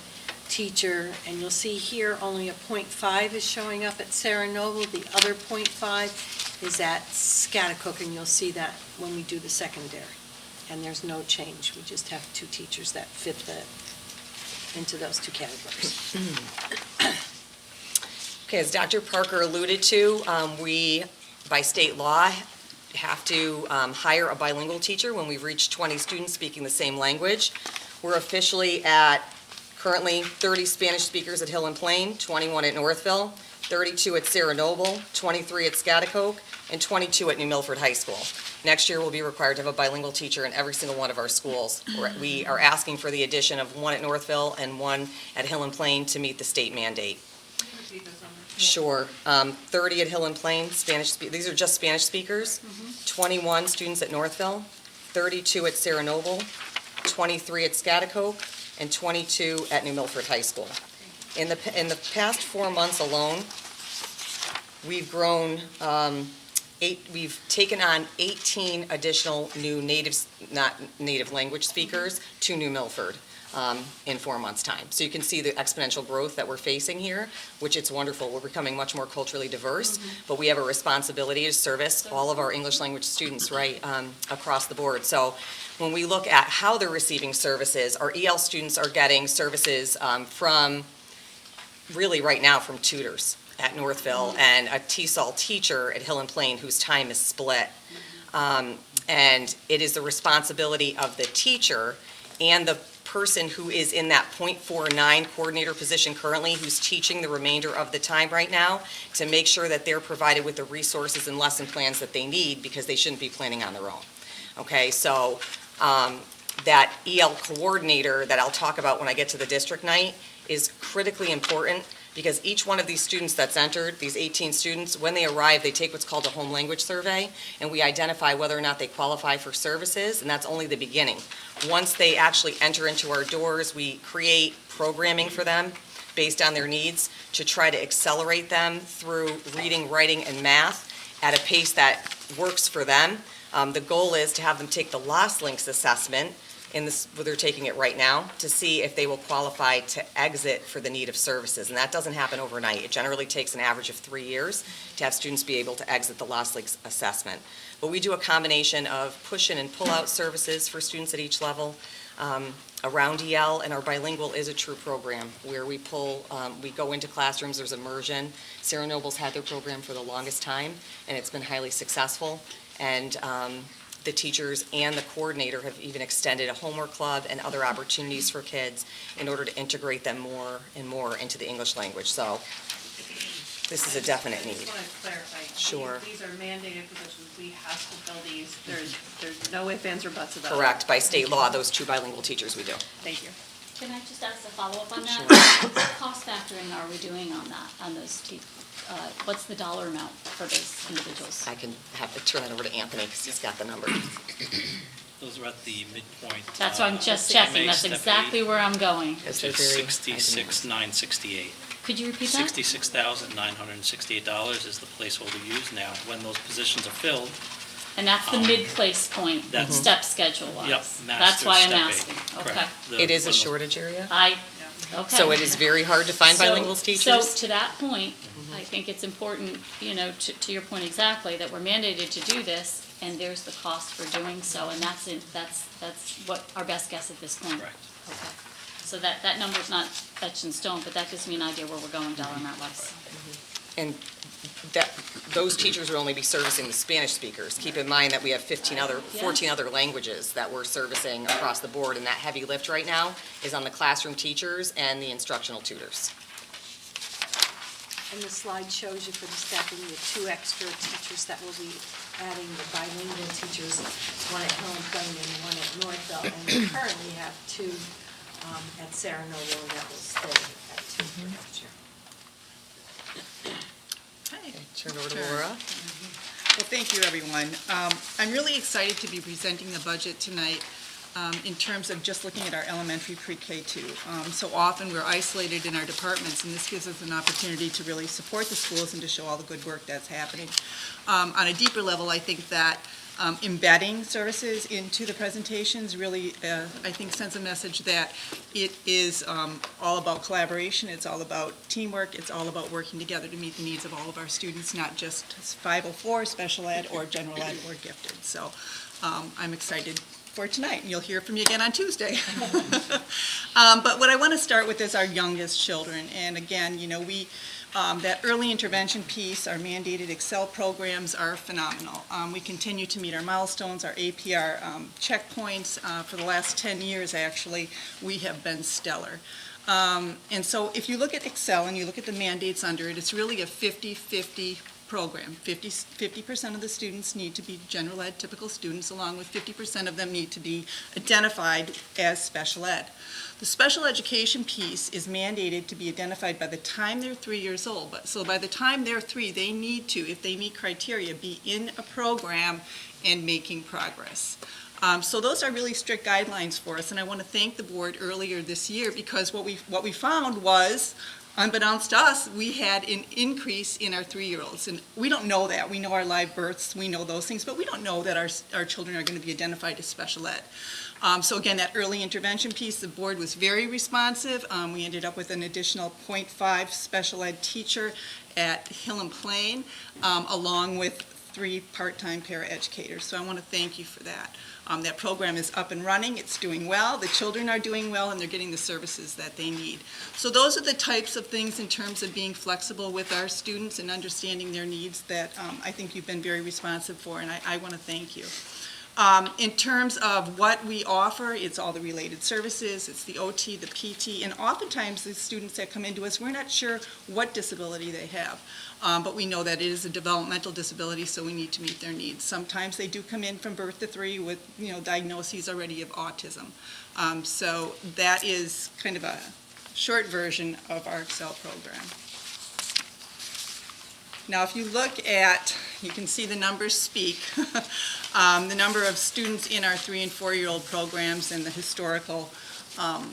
teacher, and you'll see here only a .5 is showing up at Sarah Noble. The other .5 is at Scatticook, and you'll see that when we do the secondary. And there's no change. We just have 2 teachers that fit into those 2 categories. Okay, as Dr. Parker alluded to, we, by state law, have to hire a bilingual teacher when we've reached 20 students speaking the same language. We're officially at currently 30 Spanish speakers at Hill and Plain, 21 at Northville, 32 at Sarah Noble, 23 at Scatticook, and 22 at New Milford High School. Next year, we'll be required to have a bilingual teacher in every single one of our schools. We are asking for the addition of 1 at Northville and 1 at Hill and Plain to meet the state mandate. Sure. 30 at Hill and Plain, these are just Spanish speakers. 21 students at Northville, 32 at Sarah Noble, 23 at Scatticook, and 22 at New Milford High School. In the past 4 months alone, we've grown, we've taken on 18 additional new not native language speakers to New Milford in 4 months' time. So you can see the exponential growth that we're facing here, which it's wonderful. We're becoming much more culturally diverse, but we have a responsibility to service all of our English language students right across the board. So when we look at how they're receiving services, our EL students are getting services from, really right now, from tutors at Northville and a TESOL teacher at Hill and Plain whose time is split. And it is the responsibility of the teacher and the person who is in that .49 coordinator position currently, who's teaching the remainder of the time right now, to make sure that they're provided with the resources and lesson plans that they need, because they shouldn't be planning on their own. Okay, so that EL coordinator that I'll talk about when I get to the district night is critically important, because each one of these students that's entered, these 18 students, when they arrive, they take what's called a home language survey, and we identify whether or not they qualify for services, and that's only the beginning. Once they actually enter into our doors, we create programming for them based on their needs to try to accelerate them through reading, writing, and math at a pace that works for them. The goal is to have them take the Lost Links assessment, where they're taking it right now, to see if they will qualify to exit for the need of services. And that doesn't happen overnight. It generally takes an average of 3 years to have students be able to exit the Lost Links assessment. But we do a combination of push-in and pull-out services for students at each level around EL, and our Bilingual is a true program where we go into classrooms, there's immersion. Sarah Noble's had their program for the longest time, and it's been highly successful. And the teachers and the coordinator have even extended a homework club and other opportunities for kids in order to integrate them more and more into the English language. So this is a definite I need. just want to clarify. Sure. These are mandated positions. We have to fill these. There's no ifs, ands, or buts about it. Correct. By state law, those 2 bilingual teachers we do. Thank you. Can I just ask a follow-up on that? Sure. What cost factoring are we doing on that, on those what's the dollar amount for those individuals? I can have to turn that over to Anthony because he's got the number. Those are at the midpoint. That's what I'm just checking, that's exactly where I'm going. Yes, It's they're very- $66,968. Could you repeat that? $66,968 is the placeholder used now. When those positions are filled, And that's the mid-place point, That's- step schedule-wise? yep, That's master's why I'm step eight. asking, okay. Correct. It is a when those- shortage area, Okay. so it is very hard to find bilingual teachers. So to that point, I think it's important, to your point exactly, that we're mandated to do this, and there's the cost for doing so, and that's what our best guess at this point. Correct. Okay. So that number's not etched in stone, but that gives me an idea where we're going dollar amount wise. And that, those teachers would only be servicing the Spanish speakers. Keep in mind that we have 14 other languages that we're servicing across the board, and that heavy lift right now is on the classroom teachers and the instructional tutors. And the slide shows you for the staffing, the 2 extra teachers that will be adding, the bilingual teachers, one at Helen Plain and one at Northville. And we currently have 2 at Sarah Noble, and that will stay at 2 for next year. Turn it over to Laura. Well, thank you, everyone. I'm really excited to be presenting the budget tonight in terms of just looking at our elementary pre-K2. So often we're isolated in our departments, and this gives us an opportunity to really support the schools and to show all the good work that's happening. On a deeper level, I think that embedding services into the presentations really, I think, sends a message that it is all about collaboration, it's all about teamwork, it's all about working together to meet the needs of all of our students, not just 504, special ed, or general ed, or gifted. So I'm excited for tonight, and you'll hear from me again on Tuesday. But what I want to start with is our youngest children, and again, you know, that early intervention piece, our mandated Excel programs are phenomenal. We continue to meet our milestones, our APR checkpoints. For the last 10 years, actually, we have been stellar. And so if you look at Excel and you look at the mandates under it, it's really a 50-50 program. 50% of the students need to be general ed typical students, along with 50% of them need to be identified as special ed. The special education piece is mandated to be identified by the time they're 3 years old. So by the time they're 3, they need to, if they meet criteria, be in a program and making progress. So those are really strict guidelines for us, and I want to thank the board earlier this year, because what we found was, unbeknownst to us, we had an increase in our 3-year-olds. And we don't know that. We know our live births, we know those things, but we don't know that our children are going to be identified as special ed. So again, that early intervention piece, the board was very responsive. We ended up with an additional 0.5 special ed teacher at Hill and Plain, along with 3 part-time paraeducators. So I want to thank you for that. That program is up and running, it's doing well, the children are doing well, and they're getting the services that they need. So those are the types of things in terms of being flexible with our students and understanding their needs that I think you've been very responsive for, and I want to thank you. In terms of what we offer, it's all the related services, it's the OT, the PT, and oftentimes the students that come into us, we're not sure what disability they have. But we know that it is a developmental disability, so we need to meet their needs. Sometimes they do come in from birth to 3 with, you know, diagnoses already of autism. So that is kind of a short version of our Excel program. Now, if you look at, you can see the numbers speak, the number of students in our 3- and 4-year-old programs and the historical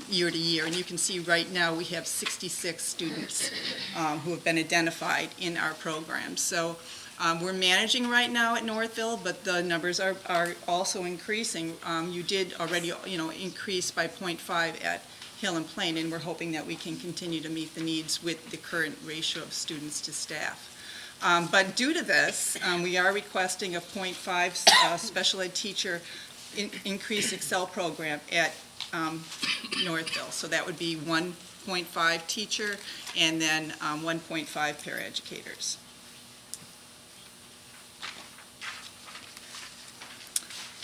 year to year. And you can see right now we have 66 students who have been identified in our program. So we're managing right now at Northville, but the numbers are also increasing. You did already, you know, increase by 0.5 at Hill and Plain, and we're hoping that we can continue to meet the needs with the current ratio of students to staff. But due to this, we are requesting a 0.5 special ed teacher increased Excel program at Northville. So that would be 1.5 teacher and then 1.5 paraeducators.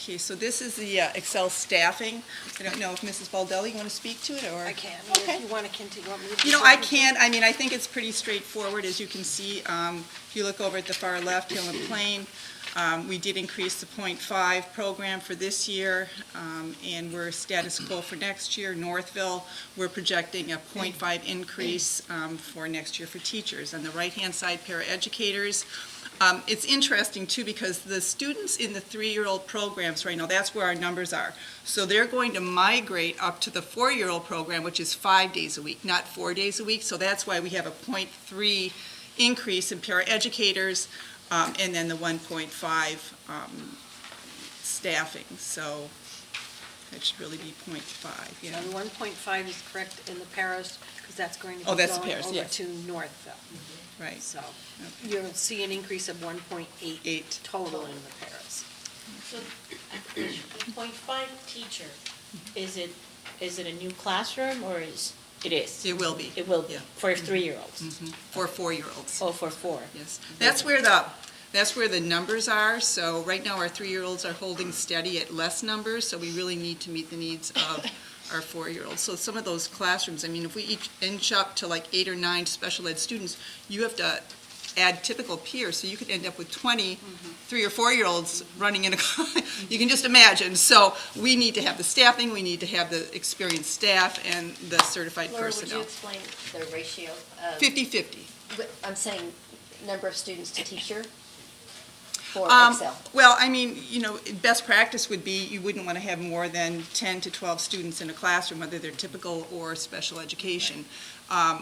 Okay, so this is the Excel staffing. I don't know if Mrs. Baldelli, you want to speak to it, or? I can. Okay. If you want to continue, want me to? You know, I can. I mean, I think it's pretty straightforward, as you can see. If you look over at the far left, Hill and Plain, we did increase the 0.5 program for this year, and we're status quo for next year. Northville, we're projecting a 0.5 increase for next year for teachers. On the right-hand side, paraeducators. It's interesting, too, because the students in the 3-year-old programs right now, that's where our numbers are. So they're going to migrate up to the 4-year-old program, which is 5 days a week, not 4 days a week. So that's why we have a 0.3 increase in paraeducators, and then the 1.5 staffing. So that should really be 0.5, yeah. So the 1.5 is correct in the paras, because that's going to be Oh, that's the going paras, over yes. to Northville. Right. So you'll see an increase of 1.8 total in the paras. So, the 0.5 teacher, is it a new classroom, or is It is. It will be. It will be, Yeah. for 3-year-olds. For 4-year-olds. Oh, for 4. Yes, that's where the numbers are. So right now, our 3-year-olds are holding steady at less numbers, so we really need to meet the needs of our 4-year-olds. So some of those classrooms, I mean, if we each inch up to like 8 or 9 special ed students, you have to add typical peers, so you could end up with 20 3 or 4-year-olds running in a class. You can just imagine. So we need to have the staffing, we need to have the experienced staff and the certified Laura, would you personnel. explain the ratio of? 50-50. I'm saying number of students to teacher for Excel. Well, I mean, best practice would be you wouldn't want to have more than 10 to 12 students in a classroom, whether they're typical or special education.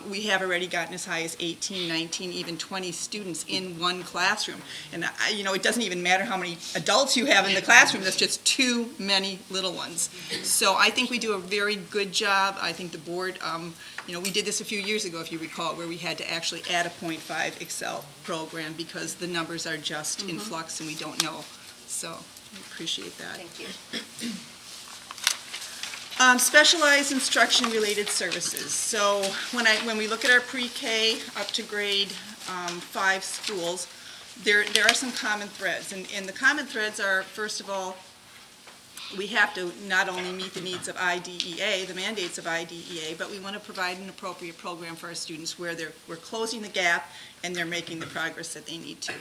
We have already gotten as high as 18, 19, even 20 students in one classroom. And, it doesn't even matter how many adults you have in the classroom, that's just too many little ones. So I think we do a very good job. I think the board, we did this a few years ago, if you recall, where we had to actually add a .5 Excel program because the numbers are just in flux and we don't know. So I appreciate that. Thank you. Specialized instruction-related services. So when we look at our pre-K up to grade 5 schools, there are some common threads. And the common threads are, first of all, we have to not only meet the needs of IDEA, the mandates of IDEA, but we want to provide an appropriate program for our students where we're closing the gap and they're making the progress that they need to.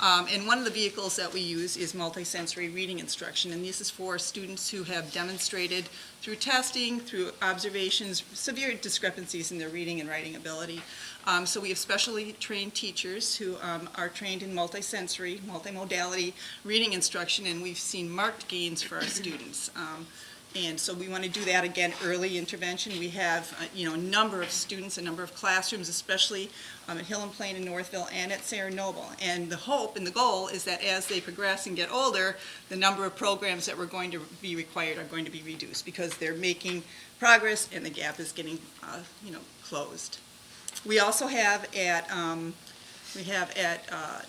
And one of the vehicles that we use is multisensory reading instruction, and this is for students who have demonstrated through testing, through observations, severe discrepancies in their reading and writing ability. So we have specially trained teachers who are trained in multisensory, multimodality reading instruction, and we've seen marked gains for our students. And so we want to do that again, early intervention. We have, a number of students, a number of classrooms, especially at Hill and Plain in Northville and at Sarah Noble. And the hope and the goal is that as they progress and get older, the number of programs that we're going to be required are going to be reduced because they're making progress and the gap is getting, closed. We also have at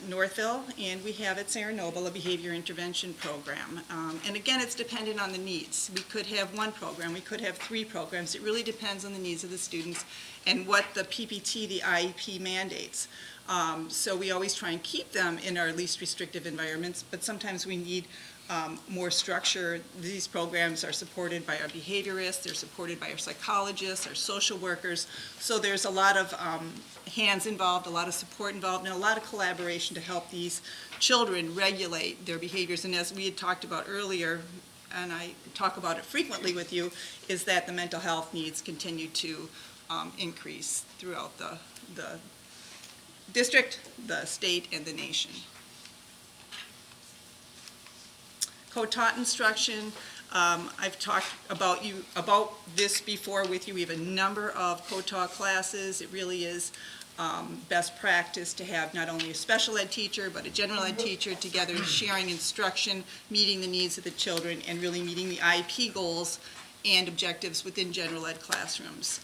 Northville and we have at Sarah Noble a behavior intervention program. And again, it's dependent on the needs. We could have one program, we could have 3 programs. It really depends on the needs of the students and what the PPT, the IEP mandates. So we always try and keep them in our least restrictive environments, but sometimes we need more structure. These programs are supported by our behaviorists, they're supported by our psychologists, our social workers. So there's a lot of hands involved, a lot of support involved, and a lot of collaboration to help these children regulate their behaviors. And as we had talked about earlier, and I talk about it frequently with you, is that the mental health needs continue to increase throughout the district, the state, and the nation. Co-taught instruction, I've talked about this before with you. We have a number of co-taught classes. It really is best practice to have not only a special ed teacher, but a general ed teacher together sharing instruction, meeting the needs of the children, and really meeting the IEP goals and objectives within general ed classrooms.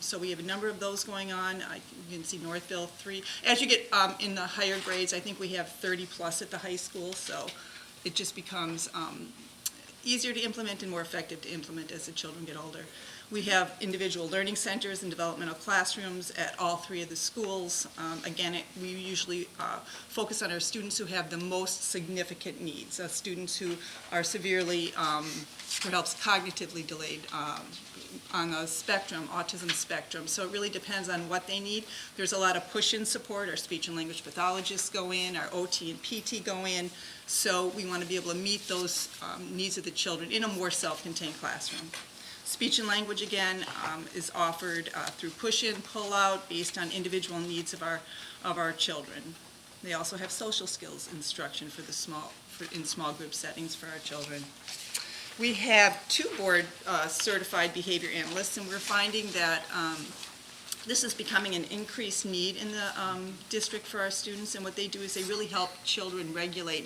So we have a number of those going on. You can see Northville 3. As you get in the higher grades, I think we have 30 plus at the high school, so it just becomes easier to implement and more effective to implement as the children get older. We have individual learning centers and developmental classrooms at all 3 of the schools. Again, we usually focus on our students who have the most significant needs, students who are severely, perhaps cognitively delayed on the spectrum, autism spectrum. So it really depends on what they need. There's a lot of push-in support. Our speech and language pathologists go in, our OT and PT go in. So we want to be able to meet those needs of the children in a more self-contained classroom. Speech and language, again, is offered through push-in, pull-out, based on individual needs of our children. They also have social skills instruction in small group settings for our children. We have 2 board certified behavior analysts, and we're finding that this is becoming an increased need in the district for our students, and what they do is they really help children regulate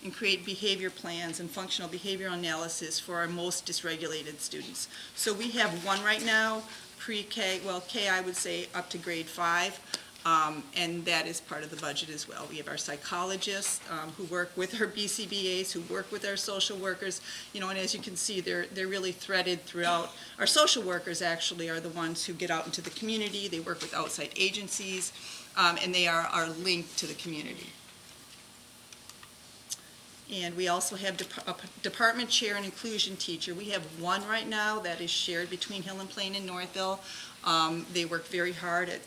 and create behavior plans and functional behavioral analysis for our most dysregulated students. So we have 1 right now, pre-K, well, K I would say up to grade 5. And that is part of the budget as well. We have our psychologists who work with our BCBAs, who work with our social workers, and as you can see, they're really threaded throughout. Our social workers actually are the ones who get out into the community. They work with outside agencies, and they are linked to the community. And we also have a department chair and inclusion teacher. We have one right now that is shared between Hill and Plain and Northville. They work very hard at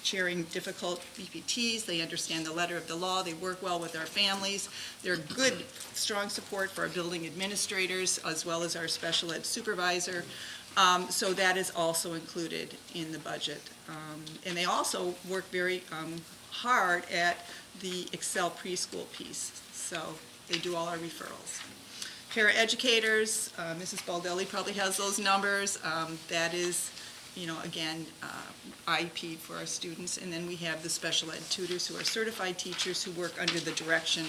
chairing difficult BPTs. They understand the letter of the law. They work well with our families. They're good, strong support for our building administrators as well as our special ed supervisor. So that is also included in the budget. And they also work very hard at the Excel preschool piece. So they do all our referrals. Paraeducators, Mrs. Baldelli probably has those numbers. That is, again, IEP for our students. And then we have the special ed tutors who are certified teachers who work under the direction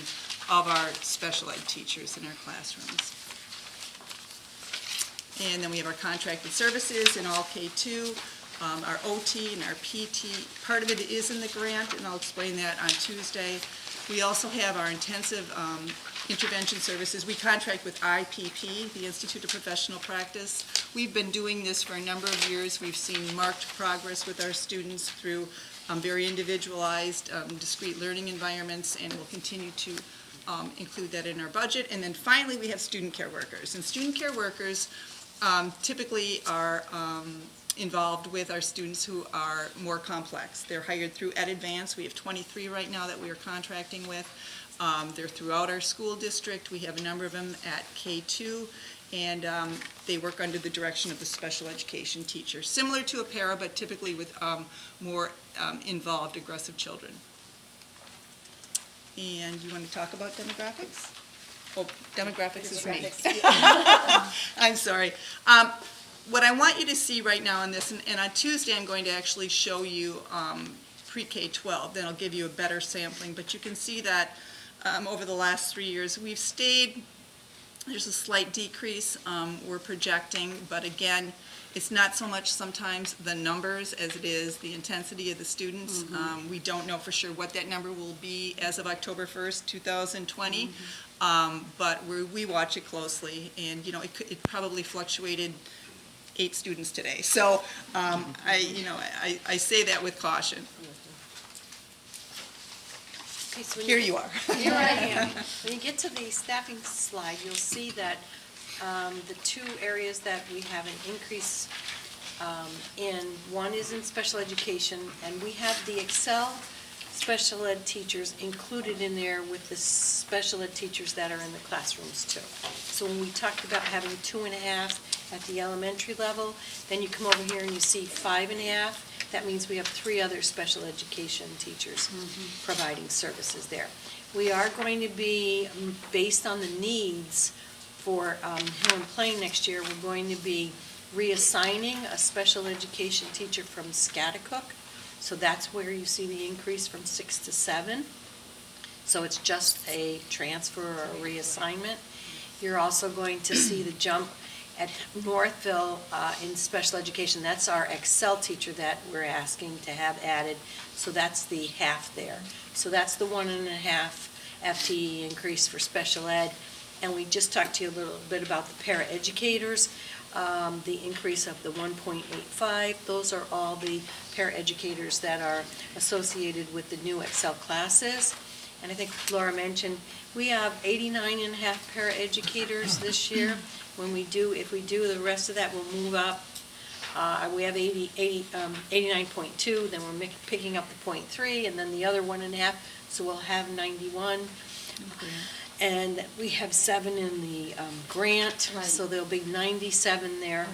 of our special ed teachers in our classrooms. And then we have our contracted services in all K2, our OT and our PT. Part of it is in the grant, and I'll explain that on Tuesday. We also have our intensive intervention services. We contract with IPP, the Institute of Professional Practice. We've been doing this for a number of years. We've seen marked progress with our students through very individualized, discrete learning environments, and we'll continue to include that in our budget. And then finally, we have student care workers. And student care workers typically are involved with our students who are more complex. They're hired through Ed Advance. We have 23 right now that we are contracting with. They're throughout our school district. We have a number of them at K2, and they work under the direction of the special education teacher, similar to a para, but typically with more involved, aggressive children. And you want to talk about demographics? Oh, demographics is me. I'm sorry. What I want you to see right now in this, and on Tuesday I'm going to actually show you pre-K-12, then I'll give you a better sampling, but you can see that over the last 3 years we've stayed, there's a slight decrease we're projecting, but again, it's not so much sometimes the numbers as it is the intensity of the students. We don't know for sure what that number will be as of October 1st, 2020, but we watch it closely, and it probably fluctuated 8 students today. So I say that with caution. Okay, so Here you are. Here I am. When you get to the staffing slide, you'll see that the 2 areas that we have an increase in, one is in special education, and we have the Excel special ed teachers included in there with the special ed teachers that are in the classrooms too. So when we talked about having 2.5 at the elementary level, then you come over here and you see 5.5. That means we have 3 other special education teachers providing services there. We are going to be, based on the needs for Hill and Plain next year, we're going to be reassigning a special education teacher from Scotticook. So that's where you see the increase from 6 to 7. So it's just a transfer or a reassignment. You're also going to see the jump at Northville in special education. That's our Excel teacher that we're asking to have added. So that's the half there. So that's the 1.5 FTE increase for special ed. And we just talked to you a little bit about the paraeducators, the increase of the 1.85. Those are all the paraeducators that are associated with the new Excel classes. And I think Laura mentioned, we have 89.5 paraeducators this year. If we do the rest of that, we'll move up. We have 89.2, then we're picking up the 0.3, and then the other 1.5, so we'll have 91. And we have 7 in the grant, so there'll be 97 there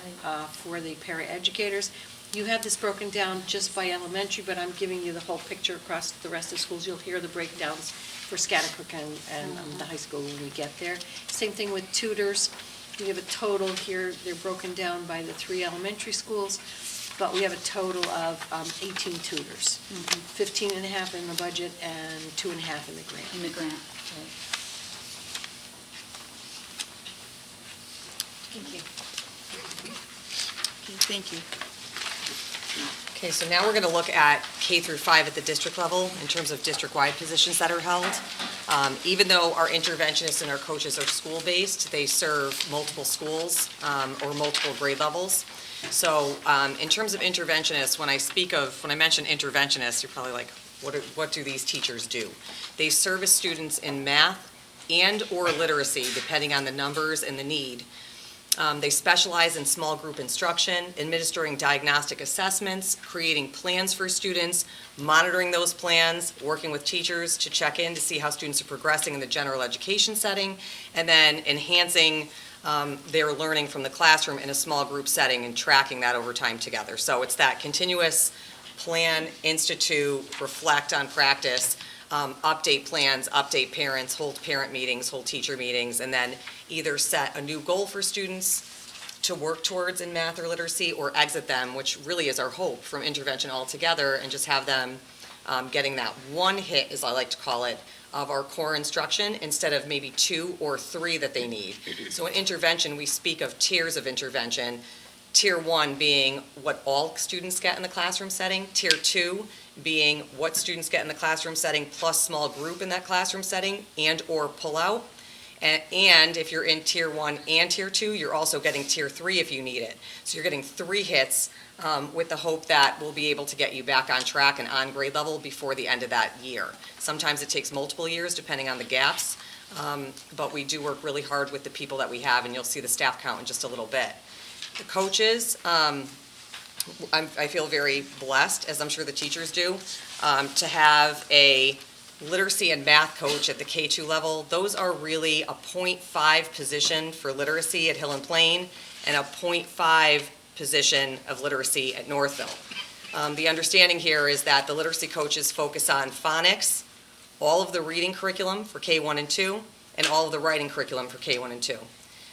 for the paraeducators. You have this broken down just by elementary, but I'm giving you the whole picture across the rest of the schools. You'll hear the breakdowns for Scotticook and the high school when we get there. Same thing with tutors. We have a total here, they're broken down by the 3 elementary schools, but we have a total of 18 tutors. 15.5 in the budget and 2.5 in the grant. In the grant, right. Thank you. Okay, thank you. Okay, so now we're going to look at K through 5 at the district level in terms of district-wide positions that are held. Even though our interventionists and our coaches are school-based, they serve multiple schools or multiple grade levels. So in terms of interventionists, when I mention interventionists, you're probably like, what do these teachers do? They service students in math and or literacy, depending on the numbers and the need. They specialize in small group instruction, administering diagnostic assessments, creating plans for students, monitoring those plans, working with teachers to check in to see how students are progressing in the general education setting, and then enhancing their learning from the classroom in a small group setting and tracking that over time together. So it's that continuous plan, institute, reflect on practice, update plans, update parents, hold parent meetings, hold teacher meetings, and then either set a new goal for students to work towards in math or literacy or exit them, which really is our hope, from intervention altogether, and just have them getting that one hit, as I like to call it, of our core instruction instead of maybe 2 or 3 that they need. So in intervention, we speak of tiers of intervention. Tier 1 being what all students get in the classroom setting. Tier 2 being what students get in the classroom setting plus small group in that classroom setting and or pull out. And if you're in Tier 1 and Tier 2, you're also getting Tier 3 if you need it. So you're getting 3 hits with the hope that we'll be able to get you back on track and on grade level before the end of that year. Sometimes it takes multiple years depending on the gaps, but we do work really hard with the people that we have, and you'll see the staff count in just a little bit. The coaches, I feel very blessed, as I'm sure the teachers do, to have a literacy and math coach at the K2 level. Those are really a 0.5 position for literacy at Hill and Plain and a 0.5 position of literacy at Northville. The understanding here is that the literacy coaches focus on phonics, all of the reading curriculum for K1 and 2, and all of the writing curriculum for K1 and 2.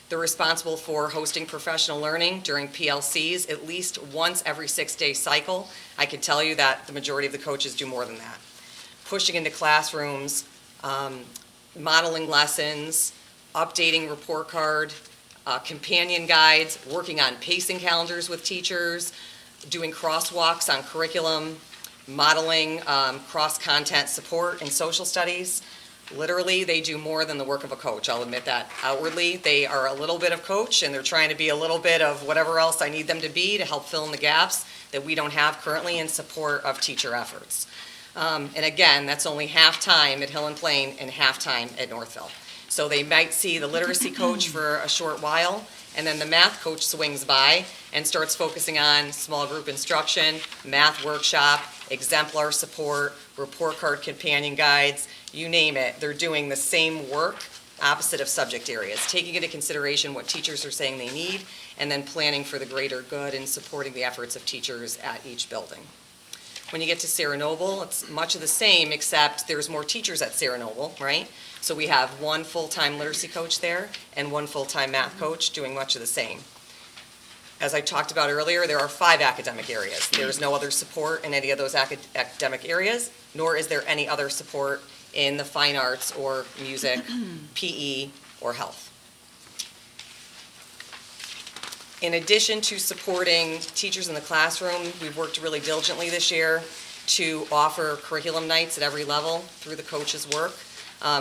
They're responsible for hosting professional learning during PLCs at least once every 6-day cycle. I can tell you that the majority of the coaches do more than that. Pushing into classrooms, modeling lessons, updating report card, companion guides, working on pacing calendars with teachers, doing crosswalks on curriculum, modeling cross-content support and social studies. Literally, they do more than the work of a coach. I'll admit that. Outwardly, they are a little bit of coach, and they're trying to be a little bit of whatever else I need them to be to help fill in the gaps that we don't have currently in support of teacher efforts. And again, that's only half-time at Hill and Plain and half-time at Northville. So they might see the literacy coach for a short while, and then the math coach swings by and starts focusing on small group instruction, math workshop, exemplar support, report card companion guides, you name it. They're doing the same work, opposite of subject areas, taking into consideration what teachers are saying they need, and then planning for the greater good and supporting the efforts of teachers at each building. When you get to Sarah Noble, it's much of the same, except there's more teachers at Sarah Noble, right? So we have 1 full-time literacy coach there and 1 full-time math coach doing much of the same. As I talked about earlier, there are 5 academic areas. There is no other support in any of those academic areas, nor is there any other support in the fine arts or music, PE, or health. In addition to supporting teachers in the classroom, we've worked really diligently this year to offer curriculum nights at every level through the coaches' work.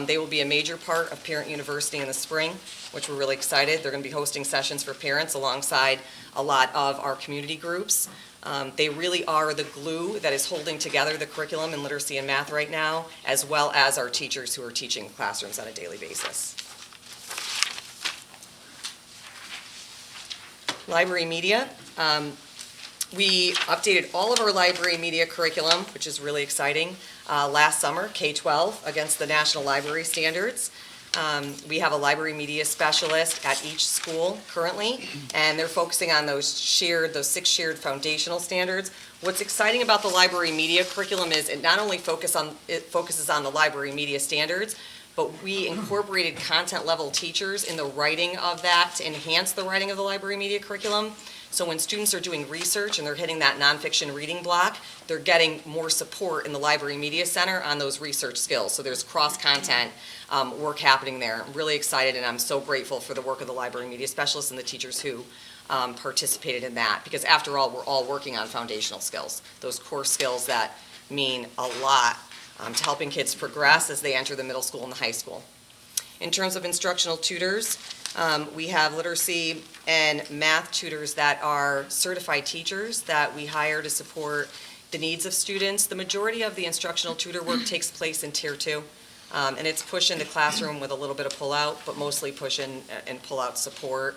They will be a major part of Parent University in the spring, which we're really excited. They're going to be hosting sessions for parents alongside a lot of our community groups. They really are the glue that is holding together the curriculum in literacy and math right now, as well as our teachers who are teaching classrooms on a daily basis. Library media. We updated all of our library media curriculum, which is really exciting, last summer, K-12, against the National Library Standards. We have a library media specialist at each school currently, and they're focusing on those 6 shared foundational standards. What's exciting about the library media curriculum is it not only focuses on the library media standards, but we incorporated content-level teachers in the writing of that to enhance the writing of the library media curriculum. So when students are doing research and they're hitting that nonfiction reading block, they're getting more support in the Library Media Center on those research skills. So there's cross-content work happening there. I'm really excited, and I'm so grateful for the work of the library media specialists and the teachers who participated in that, because after all, we're all working on foundational skills, those core skills that mean a lot to helping kids progress as they enter the middle school and the high school. In terms of instructional tutors, we have literacy and math tutors that are certified teachers that we hire to support the needs of students. The majority of the instructional tutor work takes place in Tier 2, and it's push into classroom with a little bit of pull-out, but mostly push in and pull-out support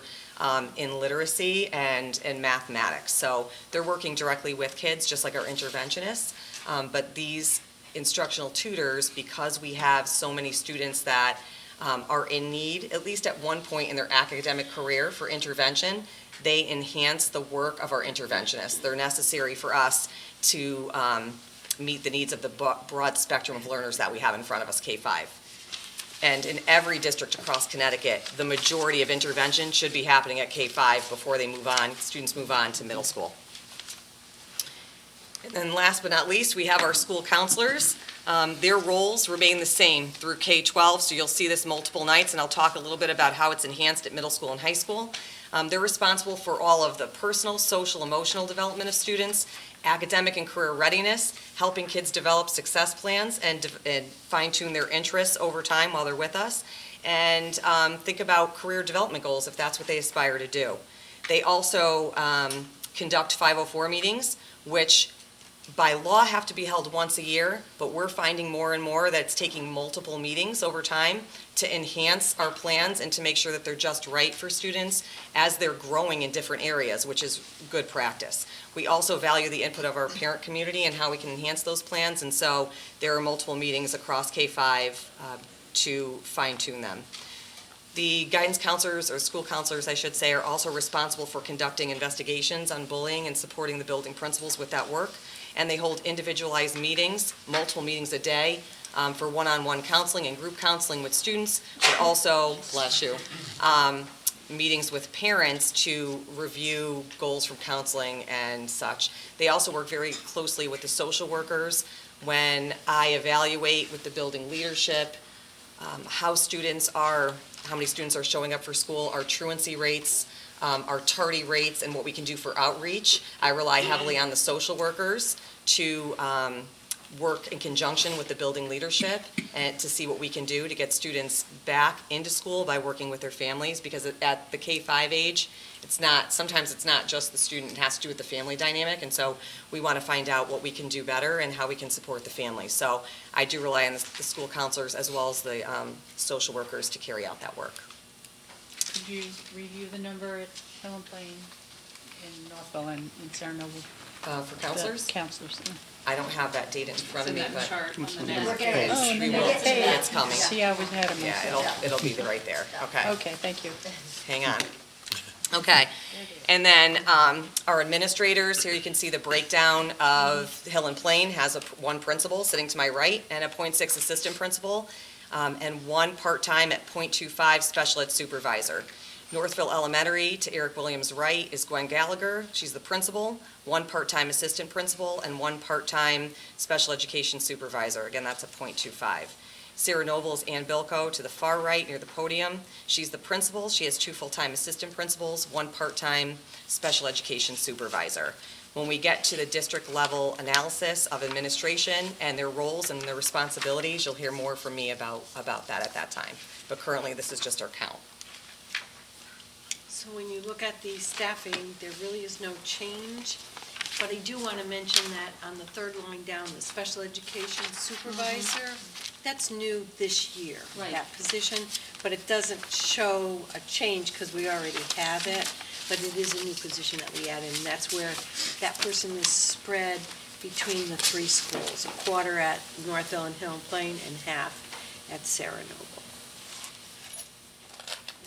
in literacy and mathematics. So they're working directly with kids, just like our interventionists, but these instructional tutors, because we have so many students that are in need, at least at one point in their academic career, for intervention, they enhance the work of our interventionists. They're necessary for us to meet the needs of the broad spectrum of learners that we have in front of us, K-5. And in every district across Connecticut, the majority of intervention should be happening at K-5 before they move on, students move on to middle school. And then last but not least, we have our school counselors. Their roles remain the same through K-12, so you'll see this multiple nights, and I'll talk a little bit about how it's enhanced at middle school and high school. They're responsible for all of the personal, social, emotional development of students, academic and career readiness, helping kids develop success plans and fine-tune their interests over time while they're with us, and think about career development goals if that's what they aspire to do. They also conduct 504 meetings, which by law have to be held once a year, but we're finding more and more that it's taking multiple meetings over time to enhance our plans and to make sure that they're just right for students as they're growing in different areas, which is good practice. We also value the input of our parent community and how we can enhance those plans, and so there are multiple meetings across K-5 to fine-tune them. The guidance counselors, or school counselors I should say, are also responsible for conducting investigations on bullying and supporting the building principals with that work. And they hold individualized meetings, multiple meetings a day, for one-on-one counseling and group counseling with students, but also, bless you, meetings with parents to review goals from counseling and such. They also work very closely with the social workers when I evaluate with the building leadership how many students are showing up for school, our truancy rates, our tardy rates, and what we can do for outreach. I rely heavily on the social workers to work in conjunction with the building leadership and to see what we can do to get students back into school by working with their families, because at the K-5 age, sometimes it's not just the student, it has to do with the family dynamic, and so we want to find out what we can do better and how we can support the family. So I do rely on the school counselors as well as the social workers to carry out that work. Could you review the number at Helen Plain, in Northville, and in Sarah Noble? For counselors? The counselors. I don't have that data in front of me, but chart on the We're next. gonna- and we then will, it's- it's coming. See, I always had them. Yeah, it'll be right there, okay. Okay, thank you. Hang on. Okay, and then our administrators, here you can see the breakdown of Hill and Plain has one principal sitting to my right and a .6 assistant principal, and one part-time at .25 special ed supervisor. Northville Elementary, to Eric Williams' right, is Gwen Gallagher. She's the principal, one part-time assistant principal, and one part-time special education supervisor. Again, that's a .25. Sarah Noble is Ann Bilko to the far right near the podium. She's the principal. She has two full-time assistant principals, one part-time special education supervisor. When we get to the district level analysis of administration and their roles and their responsibilities, you'll hear more from me about that at that time. But currently, this is just our count. So when you look at the staffing, there really is no change, but I do want to mention that on the third line down, the special education supervisor, that's new this year, Right. that position, but it doesn't show a change because we already have it, but it is a new position that we added, and that's where that person is spread between the three schools, a quarter at Northville and Hill and Plain and half at Sarah Noble.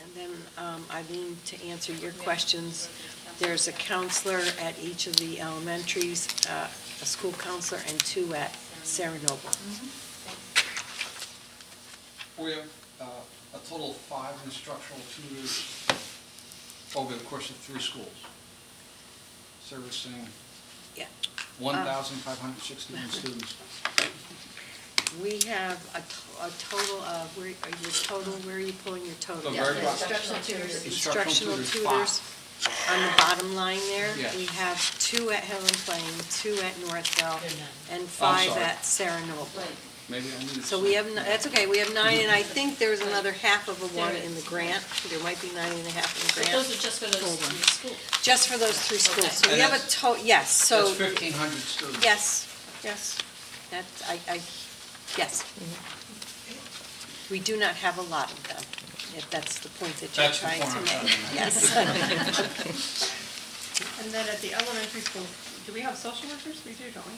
And then, Eileen, to answer your questions, there's a counselor at each of the elementaries, a school counselor, and two at Sarah Noble. We have a total of 5 instructional tutors over the course of 3 schools, servicing Yeah. 1,561 students. We have a total of, where are you pulling your total? The Yeah, very the bottom. instructional tutors. Instructional tutors, 5. on the bottom line there, Yes. we have 2 at Hill and Plain, 2 at Northville, They're none. and 5 sorry. at Sarah Noble. Maybe I needed So some. we have, that's okay, we have 9, and I think there's another half of a one in the grant. There might be 9 and a half in the But grant, those are just for those Hold on. 3 schools. just for those 3 schools. Okay. So we And have a that's- yes, so. That's 1,500 students. Yes, that, yes. We do not have a lot of them, if that's the point that you're That's the trying to point I'm trying make. to make. Yes. And then at the elementary school, do we have social workers? We do, don't we?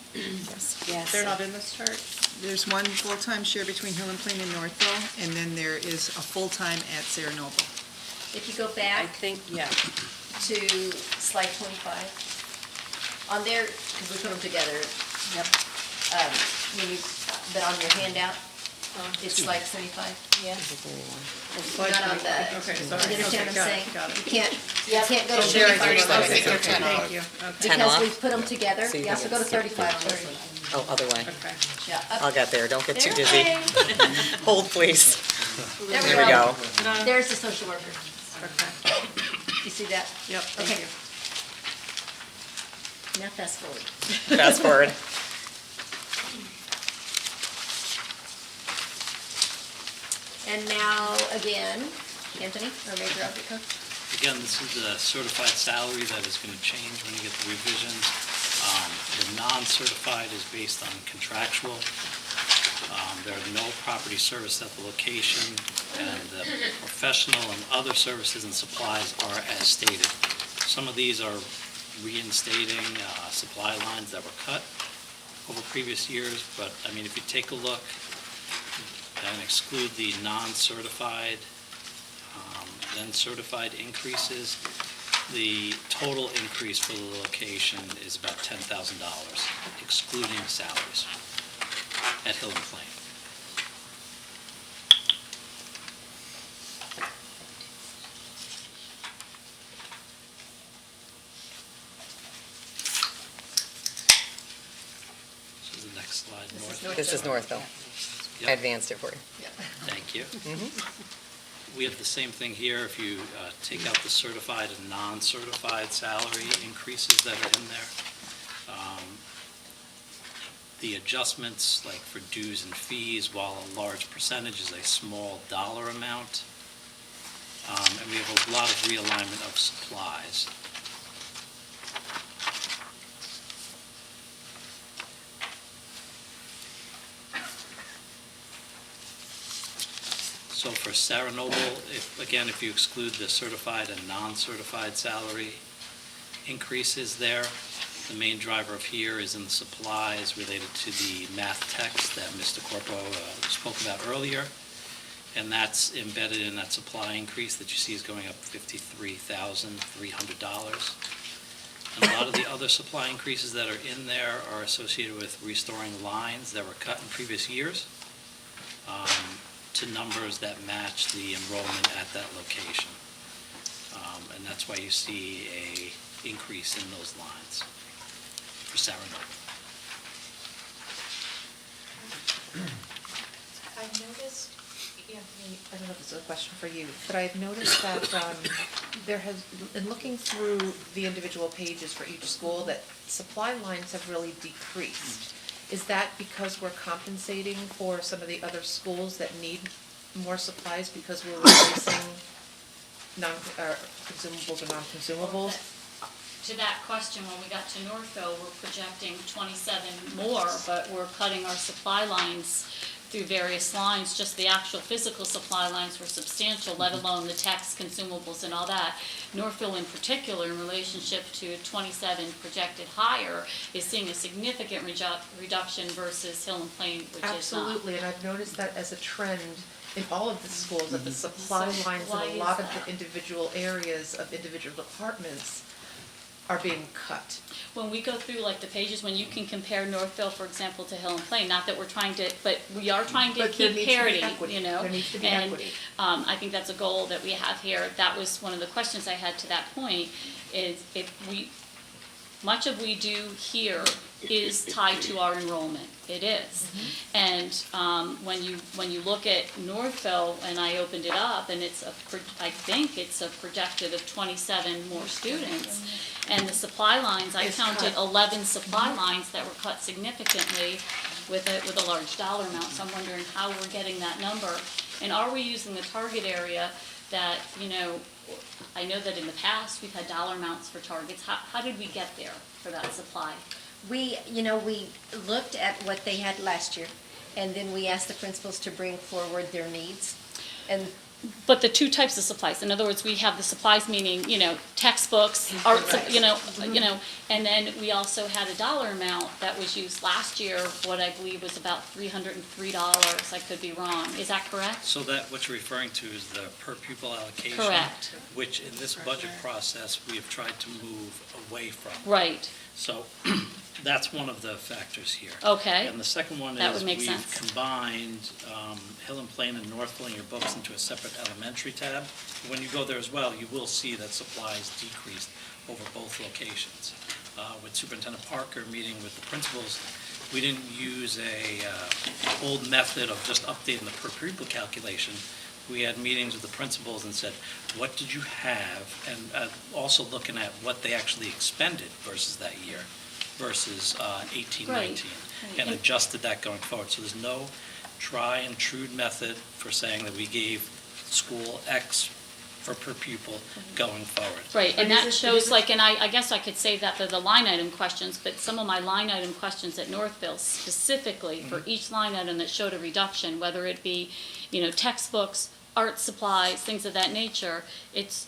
Yes. They're not in this chart? There's one full-time share between Hill and Plain and Northville, and then there is a full-time at Sarah Noble. If you go I back think, yeah. to slide 25, on there, because we put them together, Yep. but on your handout, it's slide 75, yeah? Not on the, Okay, you sorry. understand what I'm saying? Got it. You can't go to There, I 35. see. Okay, Okay, 10 off. thank you. Okay. 10 Because off? we put them together, So you yeah, can so get go to 35 on this one. Oh, other way. Okay. Yeah, up I'll get there, don't get too there, dizzy. okay. Hold, please. There There we go. There's the social worker. Okay. You see that? Yep, Okay. thank you. Now fast forward. Fast forward. And now, again, Anthony, our major object code. Again, this is a certified salary that is going to change when you get the revisions. The non-certified is based on contractual. There are no property service at the location, and the professional and other services and supplies are as stated. Some of these are reinstating supply lines that were cut over previous years, but, I mean, if you take a look and exclude the non-certified, then certified increases, the total increase for the location is about $10,000, excluding salaries at Hill and Plain. So the next slide, North. This is Northville. I Yep. advanced it for you. Thank you. We have the same thing here. If you take out the certified and non-certified salary increases that are in there, the adjustments, like for dues and fees, while a large percentage is a small dollar amount, and we have a lot of realignment of supplies. So for Sarah Noble, if you exclude the certified and non-certified salary increases there, the main driver of here is in the supplies related to the math text that Mr. Corpo spoke about earlier, and that's embedded in that supply increase that you see is going up $53,300. And a lot of the other supply increases that are in there are associated with restoring lines that were cut in previous years to numbers that match the enrollment at that location. And that's why you see a increase in those lines for Sarah Noble. I noticed, Anthony, I don't know if this is a question for you, but I've noticed that there has, in looking through the individual pages for each school, that supply lines have really decreased. Is that because we're compensating for some of the other schools that need more supplies because we're replacing consumables or non-consumables? To that question, when we got to Northville, we're projecting 27 more, but we're cutting our supply lines through various lines. Just the actual physical supply lines were substantial, let alone the text, consumables, and all that. Northville in particular, in relationship to 27 projected higher, is seeing a significant reduction versus Hill and Plain, which is not. Absolutely, and I've noticed that as a trend in all of the schools, that the supply So lines why in a is lot of that? the individual areas of individual departments are being cut? When we go through like the pages, when you can compare Northville, for example, to Hill and Plain, not that we're trying to, but we are trying to But there keep needs to be parity, equity. you know? There needs to be And, equity. I think that's a goal that we have here. That was one of the questions I had to that point, is if much of we do here is tied to our enrollment. It is. And when you look at Northville, and I opened it up, and I think it's a projected of 27 more students. And the supply lines, I It's counted cut. 11 supply lines that were cut significantly with a large dollar amount. So I'm wondering how we're getting that number. And are we using the target area that, I know that in the past, we've had dollar amounts for targets. How did we get there for that supply? We looked at what they had last year, and then we asked the principals to bring forward their needs. And But the two types of supplies, in other words, we have the supplies meaning, textbooks, art, and then we also had a dollar amount that was used last year, what I believe was about $303, I could be wrong, is that correct? So that, what you're referring to is the per pupil allocation? Correct. Which in this budget process, we have tried to move away from. Right, So that's one of the factors here. okay, And the second one That is would make we've sense. combined Hill and Plain and Northville in your books into a separate elementary tab. When you go there as well, you will see that supplies decreased over both locations. With Superintendent Parker meeting with the principals, we didn't use a old method of just updating the per pupil calculation. We had meetings with the principals and said, what did you have? And also looking at what they actually expended versus that year versus 18, Right, 19, right. and adjusted that going forward. So there's no try and true method for saying that we gave school X for per pupil going forward. right, and But is that it- shows is it- like, and I guess I could say that for the line item questions, but some of my line item questions at Northville specifically for each line item that showed a reduction, whether it be, textbooks, art supplies, things of that nature, it's,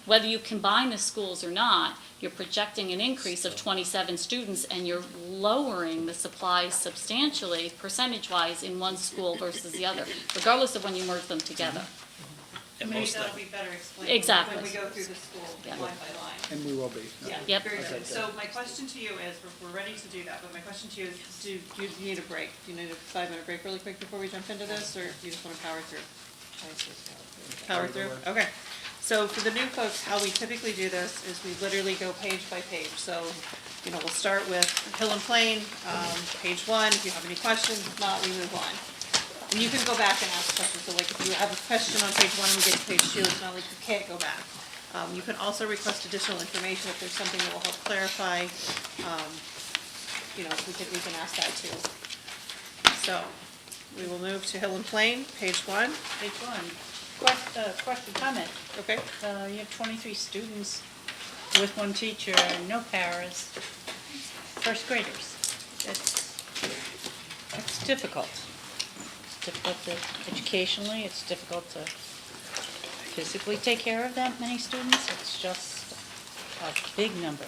whether you combine the schools or not, you're projecting an increase of 27 students, and you're lowering the supplies substantially, percentage-wise, in one school versus the other, regardless of when you merge them together. And Maybe most of that'll that, be better explained Exactly. when we go through the school Yeah. line by line. And we will be. Yeah, Yep. very Okay, good. good. So my question to you is, we're ready to do that, but my question to you is, do you need a break? Do you need a 5-minute break really quick before we jump into this, or do you just want to power through? Power through? Okay. So for the new folks, how we typically do this is we literally go page by page. So, we'll start with Hill and Plain, page 1. If you have any questions, if not, we move on. And you can go back and ask questions. So like if you have a question on page 1 and we get to page 2, it's not like you can't go back. You can also request additional information if there's something that will help clarify. We can ask that too. So we will move to Hill and Plain, page 1. Page 1, question, comment. Okay. You have 23 students with one teacher and no paras, first graders. It's difficult. It's difficult educationally, it's difficult to physically take care of that many students. It's just a big number.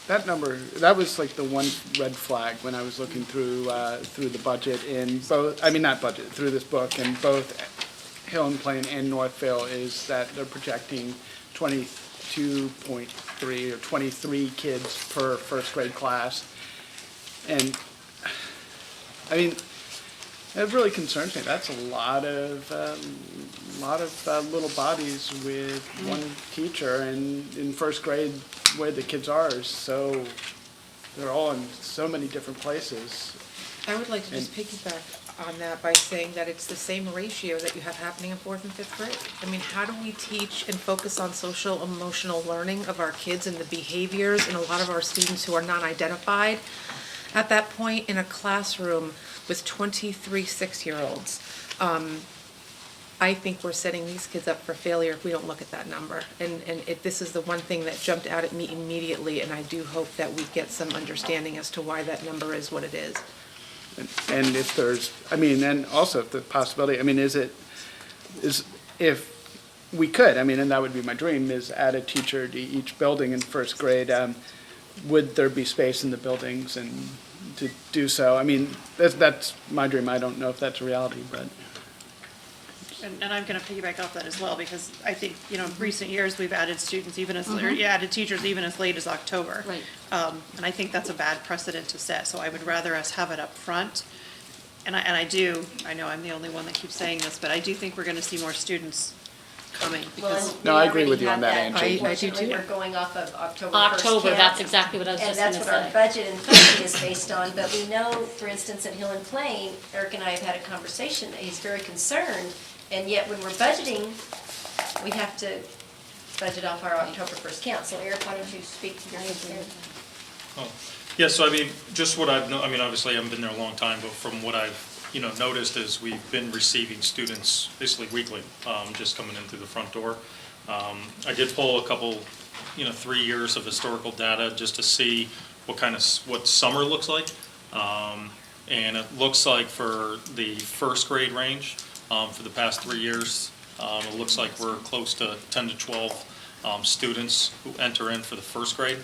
That number, that was like the one red flag when I was looking through the budget in both, not budget, through this book, in both Hill and Plain and Northville, is that they're projecting 22.3 or 23 kids per first grade class. And, it really concerns me. That's a lot of little bodies with one teacher, and in first grade where the kids are, so they're all in so many different places. I would like to just piggyback on that by saying that it's the same ratio that you have happening in 4th and 5th grade. How do we teach and focus on social emotional learning of our kids and the behaviors and a lot of our students who are non-identified at that point in a classroom with 23 6-year-olds? I think we're setting these kids up for failure if we don't look at that number. And this is the one thing that jumped out at me immediately, and I do hope that we get some understanding as to why that number is what it is. And if there's, and also if the possibility, if we could, and that would be my dream, is add a teacher to each building in first grade, would there be space in the buildings and to do so? That's my dream. I don't know if that's a reality, but And I'm gonna piggyback off that as well, because I think, in recent years, we've added students even as, or added teachers even as late as October. Right. And I think that's a bad precedent to set, so I would rather us have it up front. And I know I'm the only one that keeps saying this, but I do think we're gonna see more students coming, because, No, I agree with you on that, Angie. I do Unfortunately, too. we're going off of October 1st October, count. that's exactly what I was And just that's gonna what our say. budget and funding is based on, but we know, for instance, at Hill and Plain, Eric and I have had a conversation, that he's very concerned, and yet when we're budgeting, we have to budget off our October 1st count. So Eric, why don't you speak to your concern? Yeah, so I mean, just what I've, I mean, obviously I haven't been there a long time, but from what I've, noticed is we've been receiving students basically weekly, just coming in through the front door. I did pull a couple, 3 years of historical data just to see what summer looks like. And it looks like for the first grade range, for the past 3 years, it looks like we're close to 10 to 12 students who enter in for the first grade.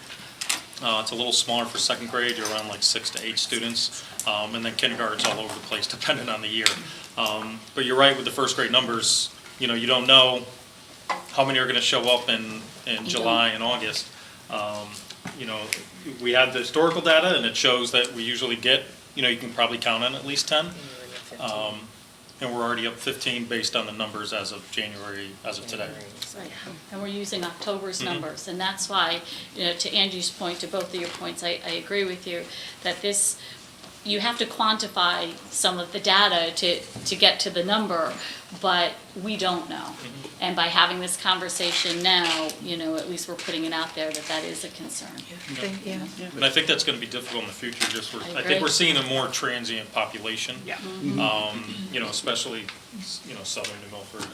It's a little smaller for second grade, you're around like 6 to 8 students, and then kindergarten's all over the place depending on the year. But you're right with the first grade numbers, you don't know how many are gonna show up in July and August. We have the historical data and it shows that we usually get, you can probably count on at least 10. And we're already up 15 based on the numbers as of January, as of today. Right, and we're using October's numbers, and that's why, to Angie's point, to both of your points, I agree with you, that this, you have to quantify some of the data to get to the number, but we don't know. And by having this conversation now, at least we're putting it out there that is a concern. Yeah. And I think that's gonna be difficult in the future, I agree. think we're seeing a more transient population. yeah. Especially, southern New Milford.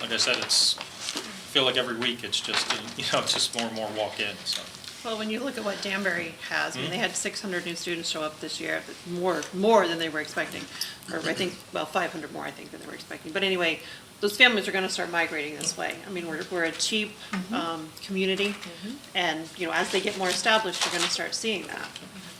Like I said, I feel like every week it's just, it's just more and more walk in, so. Well, when you look at what Danbury has, I mean, they had 600 new students show up this year, more than they were expecting. Or I think, 500 more, I think, than they were expecting. But anyway, those families are gonna start migrating this way. I mean, we're a cheap, community, and, as they get more established, you're gonna start seeing that.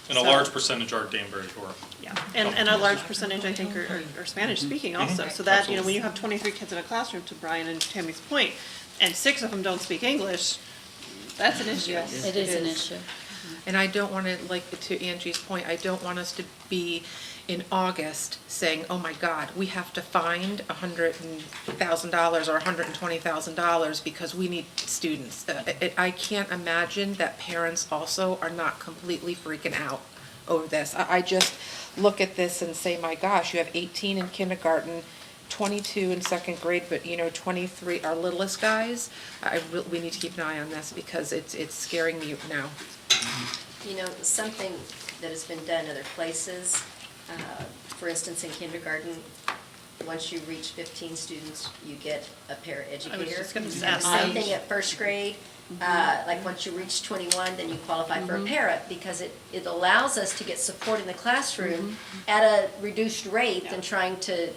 And a So- large percentage are Danbury or. Yeah, and a large percentage, I think, are Spanish speaking also. So that, when you have 23 kids in a classroom, to Brian and Tammy's point, and 6 of them don't speak English, that's an issue. It is an issue. And I don't want to, like to Angie's point, I don't want us to be in August saying, oh my God, we have to find $100,000 or $120,000 because we need students. I can't imagine that parents also are not completely freaking out over this. I just look at this and say, my gosh, you have 18 in kindergarten, 22 in second grade, but 23, our littlest guys. We need to keep an eye on this because it's scaring me now. Something that has been done other places, for instance, in kindergarten, once you reach 15 students, you get a paraeducator. I was just gonna And ask Same that. thing at first grade, like once you reach 21, then you qualify for a para, because it allows us to get support in the classroom at a reduced rate than trying to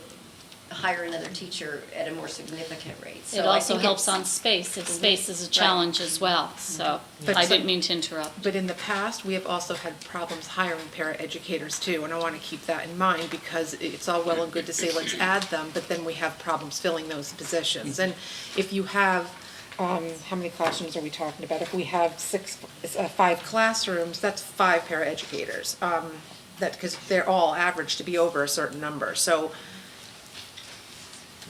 hire another teacher at a more significant rate. It So I also think helps it's- on space, if space is a challenge as well, so But I some- didn't mean to interrupt. But in the past, we have also had problems hiring paraeducators too, and I want to keep that in mind because it's all well and good to say, let's add them, but then we have problems filling those positions. And if you have, how many classrooms are we talking about? If we have 5 classrooms, that's 5 paraeducators. Because they're all averaged to be over a certain number, so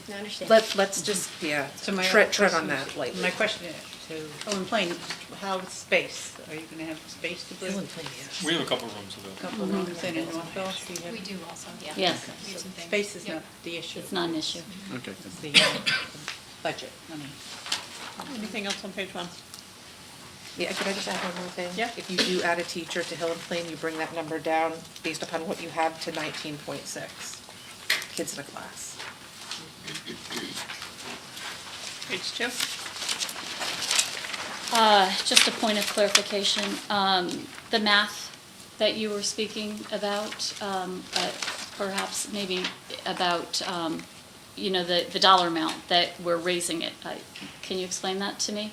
I understand. let's just, So my tread other on question that is- lightly. My question is, to Plain, how is space? Are you gonna have space to put a We have a couple rooms available. couple rooms in Northville? Do you have? We do also, yeah. Yes, We have some things. Space is Yep. not the issue. it's not an issue. Okay. It's the budget, I mean. Anything else on page 1? Yeah, could I just add one more thing? Yeah. If you do add a teacher to Hill and Plain, you bring that number down based upon what you have to 19.6 kids in a class. Page 2? Just a point of clarification, the math that you were speaking about, perhaps maybe about, the dollar amount that we're raising it. Can you explain that to me?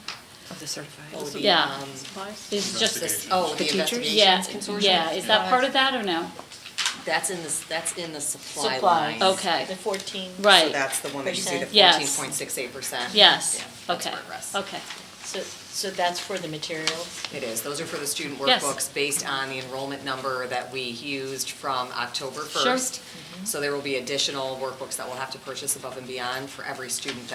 Of the certified. Yeah. Supplies? Is just, Investigation. Oh, the The teachers? yeah, investigations consortium? yeah, is that part of that or no? That's in the supply Supplies. line. Okay. The 14. So Right, that's the one that you see, the Yes. 14.68%. yes, Yeah, that's okay, where it rests. okay. So that's for the materials? It is. Those are for the student Yes. workbooks based on the enrollment number that we used from October Sure. 1st. So there will be additional workbooks that we'll have to purchase above and beyond for every student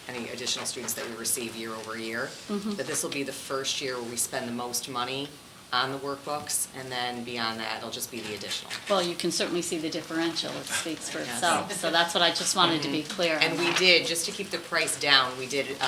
any additional students that we receive year over year. But this will be the first year where we spend the most money on the workbooks, and then beyond that, it'll just be the additional. Well, you can certainly see the differential, it speaks for Yes. itself, so that's what I just wanted to be clear on. And we that. did, just to keep the price down, we did,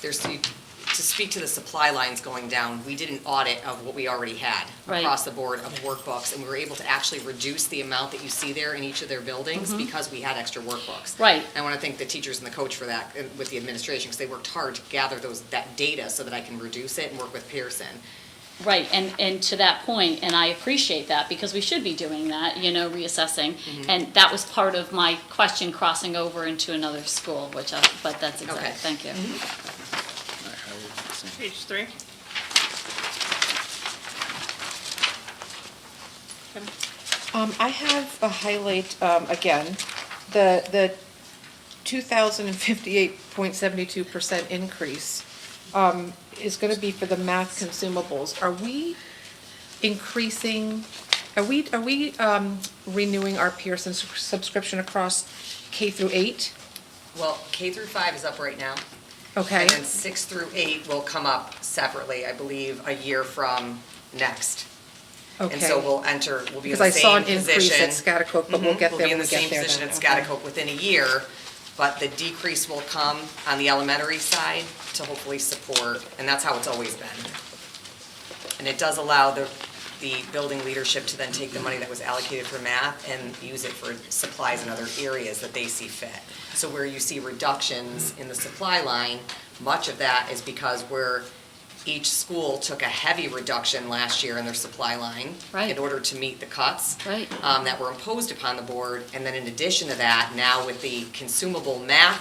to speak to the supply lines going down, we did an audit of what we already had Right. across the board of workbooks, and we were able to actually reduce the amount that you see there in each of their buildings because we had extra workbooks. Right. I want to thank the teachers and the coach for that, and with the administration, because they worked hard to gather that data so that I can reduce it and work with Pearson. Right, and to that point, and I appreciate that, because we should be doing that, reassessing. And that was part of my question crossing over into another school, but that's Okay. exact, thank you. Page 3. I have a highlight, again, the 2,058.72% increase is gonna be for the math consumables. Are we increasing, are we renewing our Pearson subscription across K through 8? Well, K through 5 is up right now. Okay, And then 6 through 8 will come up separately, I believe, a year from next. okay. And so we'll be in Because I the saw same an increase at position. Scotticoke, but we'll get there when we get there We'll be in the same position then. at Okay. Scotticoke within a year, but the decrease will come on the elementary side to hopefully support, and that's how it's always been. And it does allow the building leadership to then take the money that was allocated for math and use it for supplies in other areas that they see fit. So where you see reductions in the supply line, much of that is because each school took a heavy reduction last year in their supply line Right. in order to meet the cuts Right. that were imposed upon the board. And then in addition to that, now with the consumable math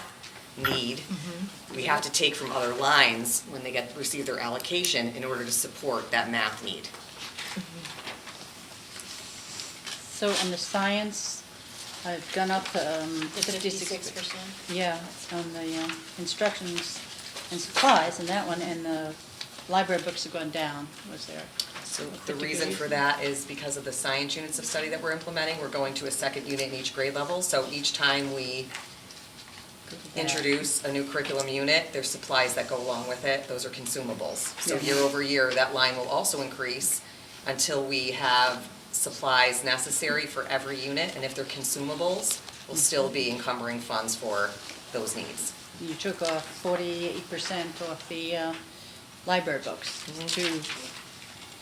need, we have to take from other lines when they receive their allocation in order to support that math need. So on the science, I've gone up to 56%. Yeah, on the instructions and supplies, and that one, and the library books have gone down, was there? So the reason for that is because of the science units of study that we're implementing. We're going to a second unit in each grade level. So each time we introduce a new curriculum unit, there's supplies that go along with it. Those are consumables. So year over year, that line will also increase until we have supplies necessary for every unit. And if they're consumables, we'll still be encumbering funds for those needs. You took off 48% off the library books to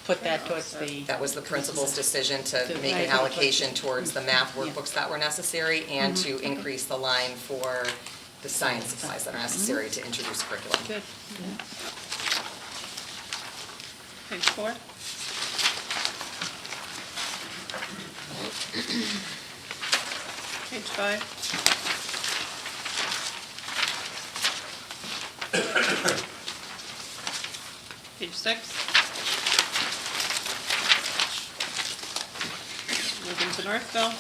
put that towards the. That was the principal's decision to make Right. an allocation towards the math workbooks that were necessary and to increase the line for the science supplies that are necessary to introduce curriculum. Good. Page 4. Page 5. Page 6. Moving to Northville.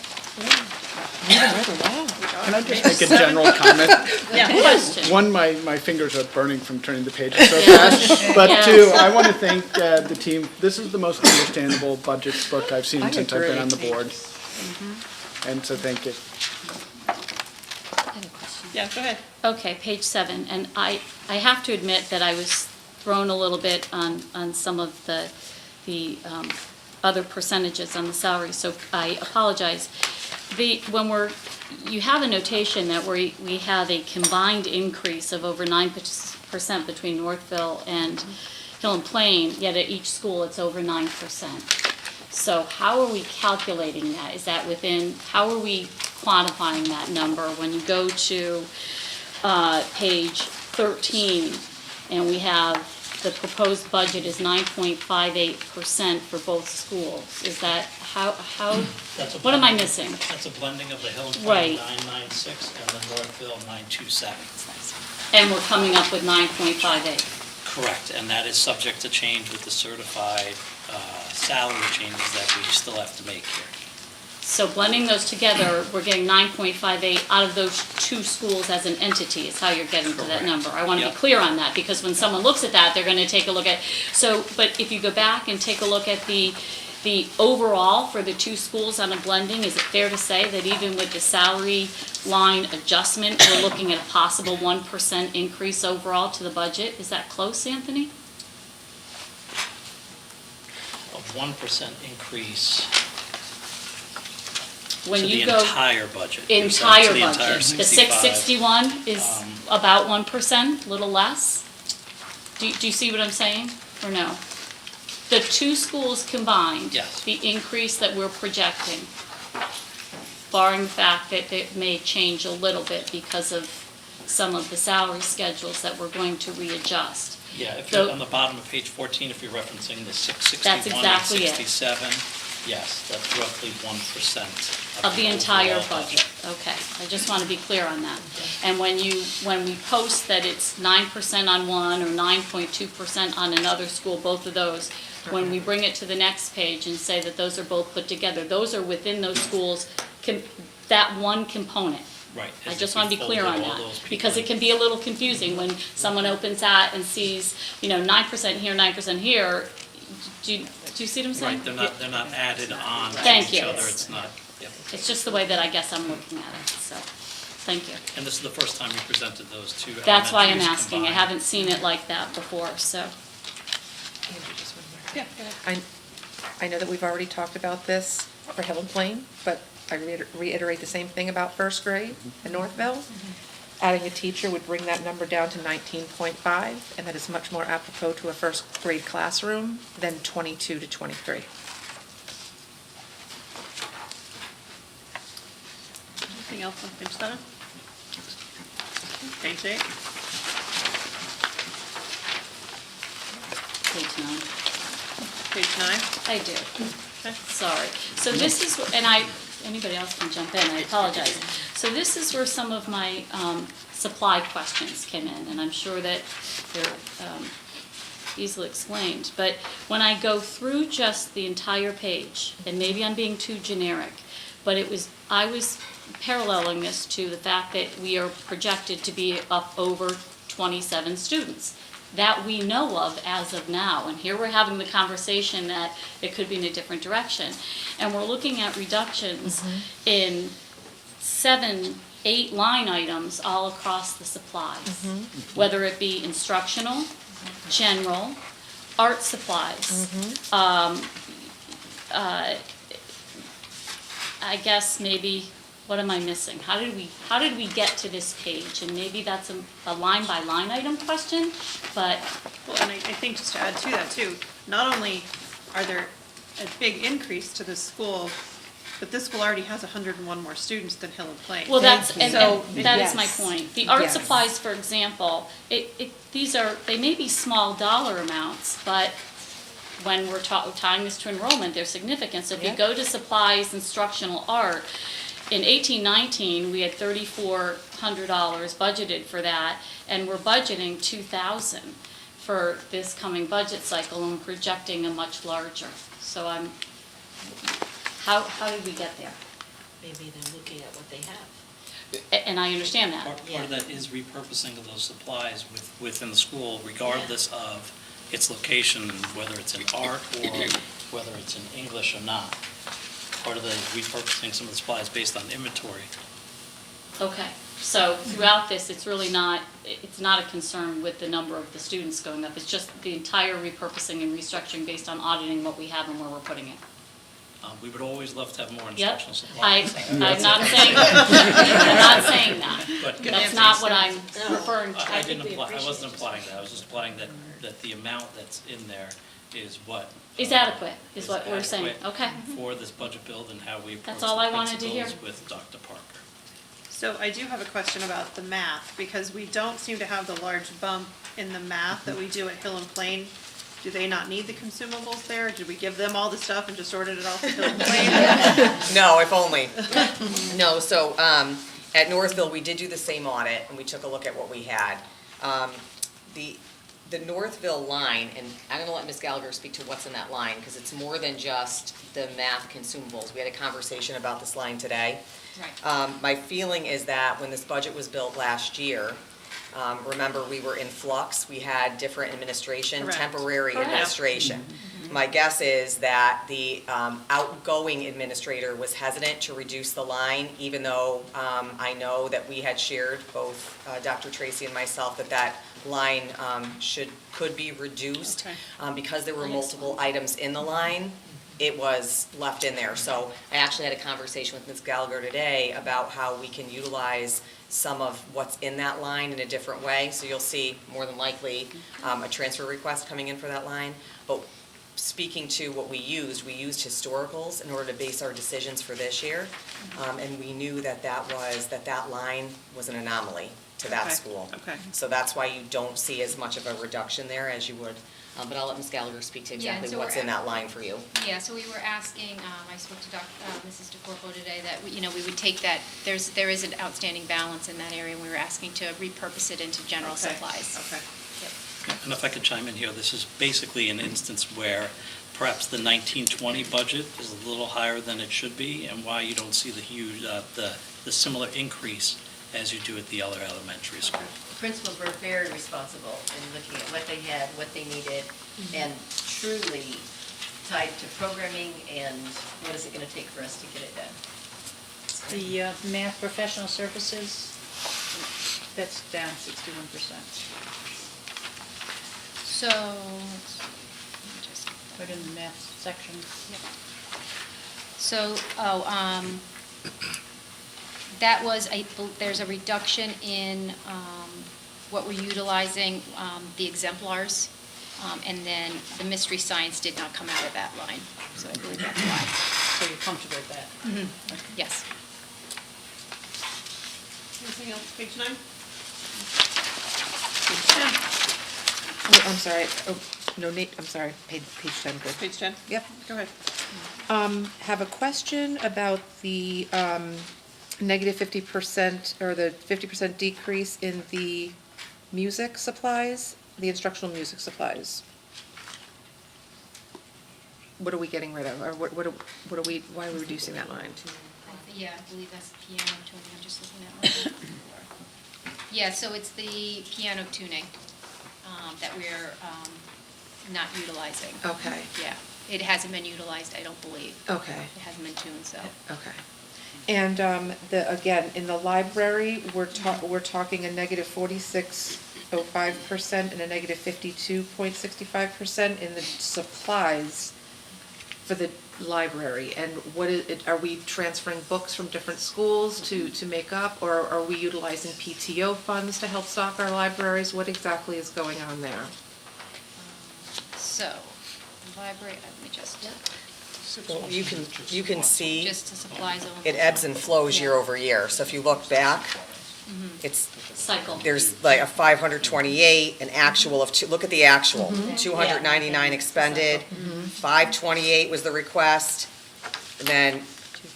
Can I just make a general comment? Yeah, question. One, my fingers are burning from turning the pages so fast. But two, I want to thank the team. This is the most understandable budget book I've seen since I've been on the board. And so thank you. I have a question. Yeah, go ahead. Okay, page 7, and I have to admit that I was thrown a little bit on some of the other percentages on the salary, so I apologize. You have a notation that we have a combined increase of over 9% between Northville and Hill and Plain, yet at each school it's over 9%. So how are we calculating that? Is that how are we quantifying that number? When you go to page 13, and we have the proposed budget is 9.58% for both schools. Is that, how, That's a what am I blending- missing? That's a blending of the Hill and Right. Plain 996 and the Northville 927. And we're coming up with 9.58. Correct, and that is subject to change with the certified salary changes that we still have to make here. So blending those together, we're getting 9.58 out of those two schools as an entity is how you're getting to that number. I want to be Yep. clear on that, because when someone looks at that, they're going to take a look at, so, but if you go back and take a look at the overall for the two schools on a blending, is it fair to say that even with the salary line adjustment, we're looking at a possible 1% increase overall to the budget? Is that close, Anthony? A 1% increase When to the you go entire budget. You're saying entire to the entire budget, the 65. 661 is about 1%, a little less? Do you see what I'm saying, or no? The two schools combined. Yes. The increase that we're projecting, barring the fact that it may change a little bit because of some of the salary schedules that we're going to readjust. Yeah, if So- you're on the bottom of page 14, if you're referencing the 661 That's and exactly it. 67, yes, that's roughly 1% Of the entire overall budget, okay. I just want to be clear on that. And when we post that it's 9% on one or 9.2% on another school, both of those, when we bring it to the next page and say that those are both put together, those are within those schools, that one component. Right. I as just if want to we be clear folded on all that, those people because it in. can be a little confusing when someone opens that and sees, 9% here, 9% here. Do you see what I'm saying? Right, they're not added on to Thank each you. other, it's not, yep. It's just the way that I guess I'm looking at it, so, thank you. And this is the first time you presented those two That's why I'm elementaries asking, I combined. haven't seen it like that before, so. Yeah, go ahead. I know that we've already talked about this for Hill and Plain, but I reiterate the same thing about first grade in Northville. Adding a teacher would bring that number down to 19.5, and that is much more apropos to a first grade classroom than 22 to 23. Anything else on page 7? Page 8? Page 9. Page 9? I do. Okay. Sorry. So this is, anybody else can jump in, I apologize. So this is where some of my supply questions came in, and I'm sure that they're easily explained. But when I go through just the entire page, and maybe I'm being too generic, but I was paralleling this to the fact that we are projected to be up over 27 students that we know of as of now. And here we're having the conversation that it could be in a different direction. And we're looking at reductions in 7, 8 line items all across the supplies, whether it be instructional, general, art supplies. I guess maybe, what am I missing? How did we get to this page? And maybe that's a line by line item question, but Well, and I think just to add to that too, not only are there a big increase to this school, but this school already has 101 more students than Hill and Plain. well, that's, and So- that is my Yes. point. The art Yes. supplies, for example, they may be small dollar amounts, but when we're tying this to enrollment, they're significant. So if you Yep. go to supplies, instructional art, in 18-19, we had $3,400 budgeted for that, and we're budgeting 2,000 for this coming budget cycle, and projecting a much larger. So how did we get there? Maybe they're looking at what they have. And I understand that. Part of that is repurposing of those supplies within the school, regardless of its location, whether it's in art or whether it's in English or not. Part of the repurposing some of the supplies based on inventory. Okay, so throughout this, it's really not, it's not a concern with the number of the students going up. It's just the entire repurposing and restructuring based on auditing what we have and where we're putting it. We would always love to have more Yep, instructional supplies. I'm not saying, I'm not saying that. But That's not what I'm referring to. I wasn't implying that, I was just implying that the amount that's in there is what. Is adequate, is what we're saying. adequate Okay. For this budget build and how we approach That's all I the wanted to hear. principals with Dr. Parker. So I do have a question about the math, because we don't seem to have the large bump in the math that we do at Hill and Plain. Do they not need the consumables there? Did we give them all the stuff and just ordered it off at Hill and Plain? No, if only. No, so at Northville, we did do the same audit, and we took a look at what we had. The the Northville line, and I'm gonna let Ms. Gallagher speak to what's in that line, because it's more than just the math consumables. We had a conversation about this line today. Right. My feeling is that when this budget was built last year, remember, we were in flux, we had different administration, Correct. temporary Correct. administration. My guess is that the outgoing administrator was hesitant to reduce the line, even though I know that we had shared, both Dr. Tracy and myself, that that line could be reduced. Okay. Because there were multiple items in the line, it was left in there. So I actually had a conversation with Ms. Gallagher today about how we can utilize some of what's in that line in a different way. So you'll see, more than likely, a transfer request coming in for that line. But speaking to what we used historicals in order to base our decisions for this year. And we knew that that line was an anomaly to that Okay. school. Okay. So that's why you don't see as much of a reduction there as you would. But I'll let Ms. Gallagher speak to Yeah, exactly so what's we're in that line for you. Yeah, so we were asking, I spoke to Mrs. DeCorpo today, that, we would take that, there is an outstanding balance in that area, and we were asking to repurpose it into general Okay. supplies. Okay. And if I could chime in here, this is basically an instance where perhaps the 1920 budget is a little higher than it should be, and why you don't see the huge, the similar increase as you do at the other elementary school. The principals were very responsible in looking at what they had, what they needed, and truly tied to programming and what is it gonna take for us to get it done. The math professional services, that's down 61%. So, let me just. Put in the math section. So, that was, there's a reduction in what we're utilizing, the exemplars, and then the mystery science did not come out of that line, so I believe that's why. So you're comfortable with that? Yes. Anything else, page 9? Oh, I'm sorry. Oh, no, Nate, I'm sorry. Page 10, good. Page 10? Yep. Go ahead. Have a question about the negative 50% or the 50% decrease in the music supplies, the instructional music supplies. What are we getting rid of, or what are we, why are we reducing that line? Yeah, I believe that's piano tuning, I'm just looking at one. Yeah, so it's the piano tuning that we're not utilizing. Okay, Yeah, it hasn't been utilized, I don't believe. okay, It hasn't been tuned, so. okay. And again, in the library, we're talking a negative 46.05% and a negative 52.65% in the supplies for the library. And are we transferring books from different schools to make up, or are we utilizing PTO funds to help stock our libraries? What exactly is going on there? So, library, let me just, Well, you can see just the supplies only. it ebbs and flows year over year. So if you look back, it's, Cycle. there's like a 528, an actual of, look at the actual, 299 expended, 528 was the request, and then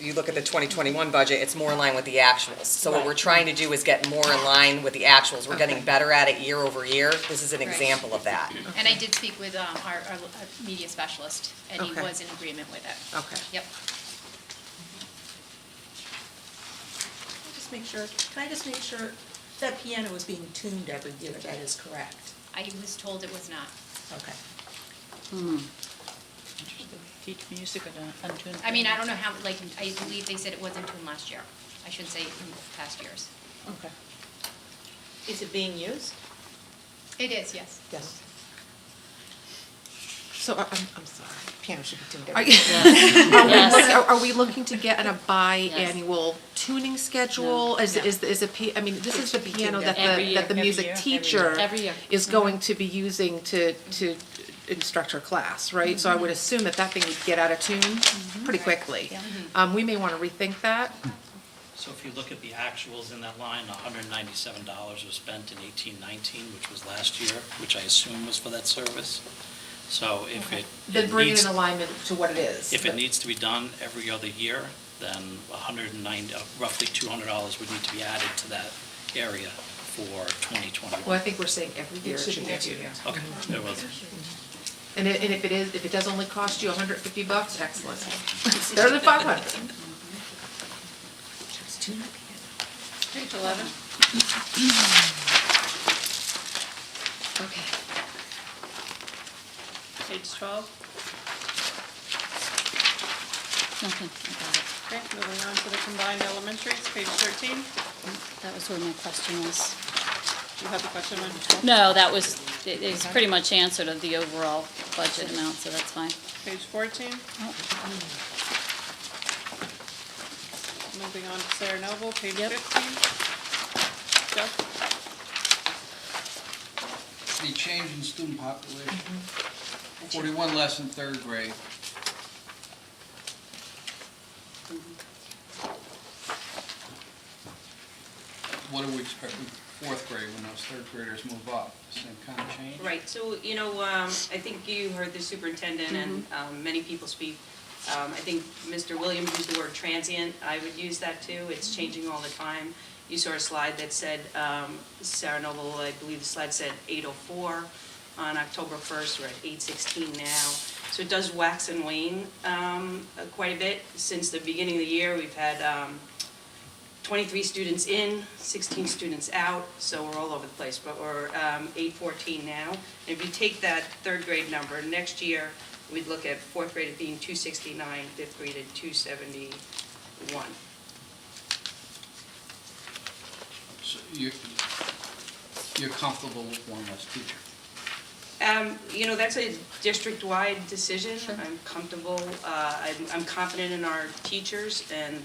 you look at the 2021 budget, it's more in line with the actuals. So what we're trying to do is get more in line with the actuals. We're getting better at it year over year. This is an Right. example of that. And I did speak with our media specialist, and he Okay. was in agreement with it. Okay. Yep. Can I just make sure that piano is being tuned every year, that is correct? I was told it was not. Okay. Teach music at an untuned. I mean, I don't know how, like, I believe they said it wasn't tuned last year. I shouldn't say in past years. Okay. Is it being used? It is, yes. Yes. So, I'm sorry. Piano should be tuned Are every you- Yes. Are we looking to get a biannual tuning schedule? Is this is the piano that Every year, the every music year, teacher Every year. is going to be using to instruct her class, right? So I would assume that thing would get out of tune pretty quickly. We may want to rethink that. So if you look at the actuals in that line, $197 was spent in 18-19, which was last year, which I assume was for that service. So if Then bring it needs, in alignment to what it is. if it needs to be done every other year, then roughly $200 would need to be added to that area for 2021. Well, I think we're saying every year it should should be be every two, year. yeah. Okay, it was. And if it does only cost you $150, excellent. It's better than 500. Page 11. Okay. Page 12. Nothing, I got it. Okay, moving on to the combined elementaries, page 13. That was where my question was. You have the question on 12? No, that was, it's pretty much answered of the overall budget amount, so that's fine. Page 14. Moving on to Sarah Noble, page Yep. 15. Jeff? The change in student population, 41 less in third grade. What do we expect in fourth grade when those third graders move up? Same kind of change? Right, so, I think you heard the superintendent and many people speak. I think Mr. Williams used the word transient. I would use that too. It's changing all the time. You saw a slide that said, Sarah Noble, I believe the slide said 804 on October 1st. We're at 816 now. So it does wax and wane quite a bit. Since the beginning of the year, we've had 23 students in, 16 students out, so we're all over the place, but we're 814 now. And if you take that third grade number, next year, we'd look at fourth grade at being 269, fifth grade at 271. So you're comfortable with one less teacher? That's a district-wide decision. I'm comfortable, I'm confident in our teachers, and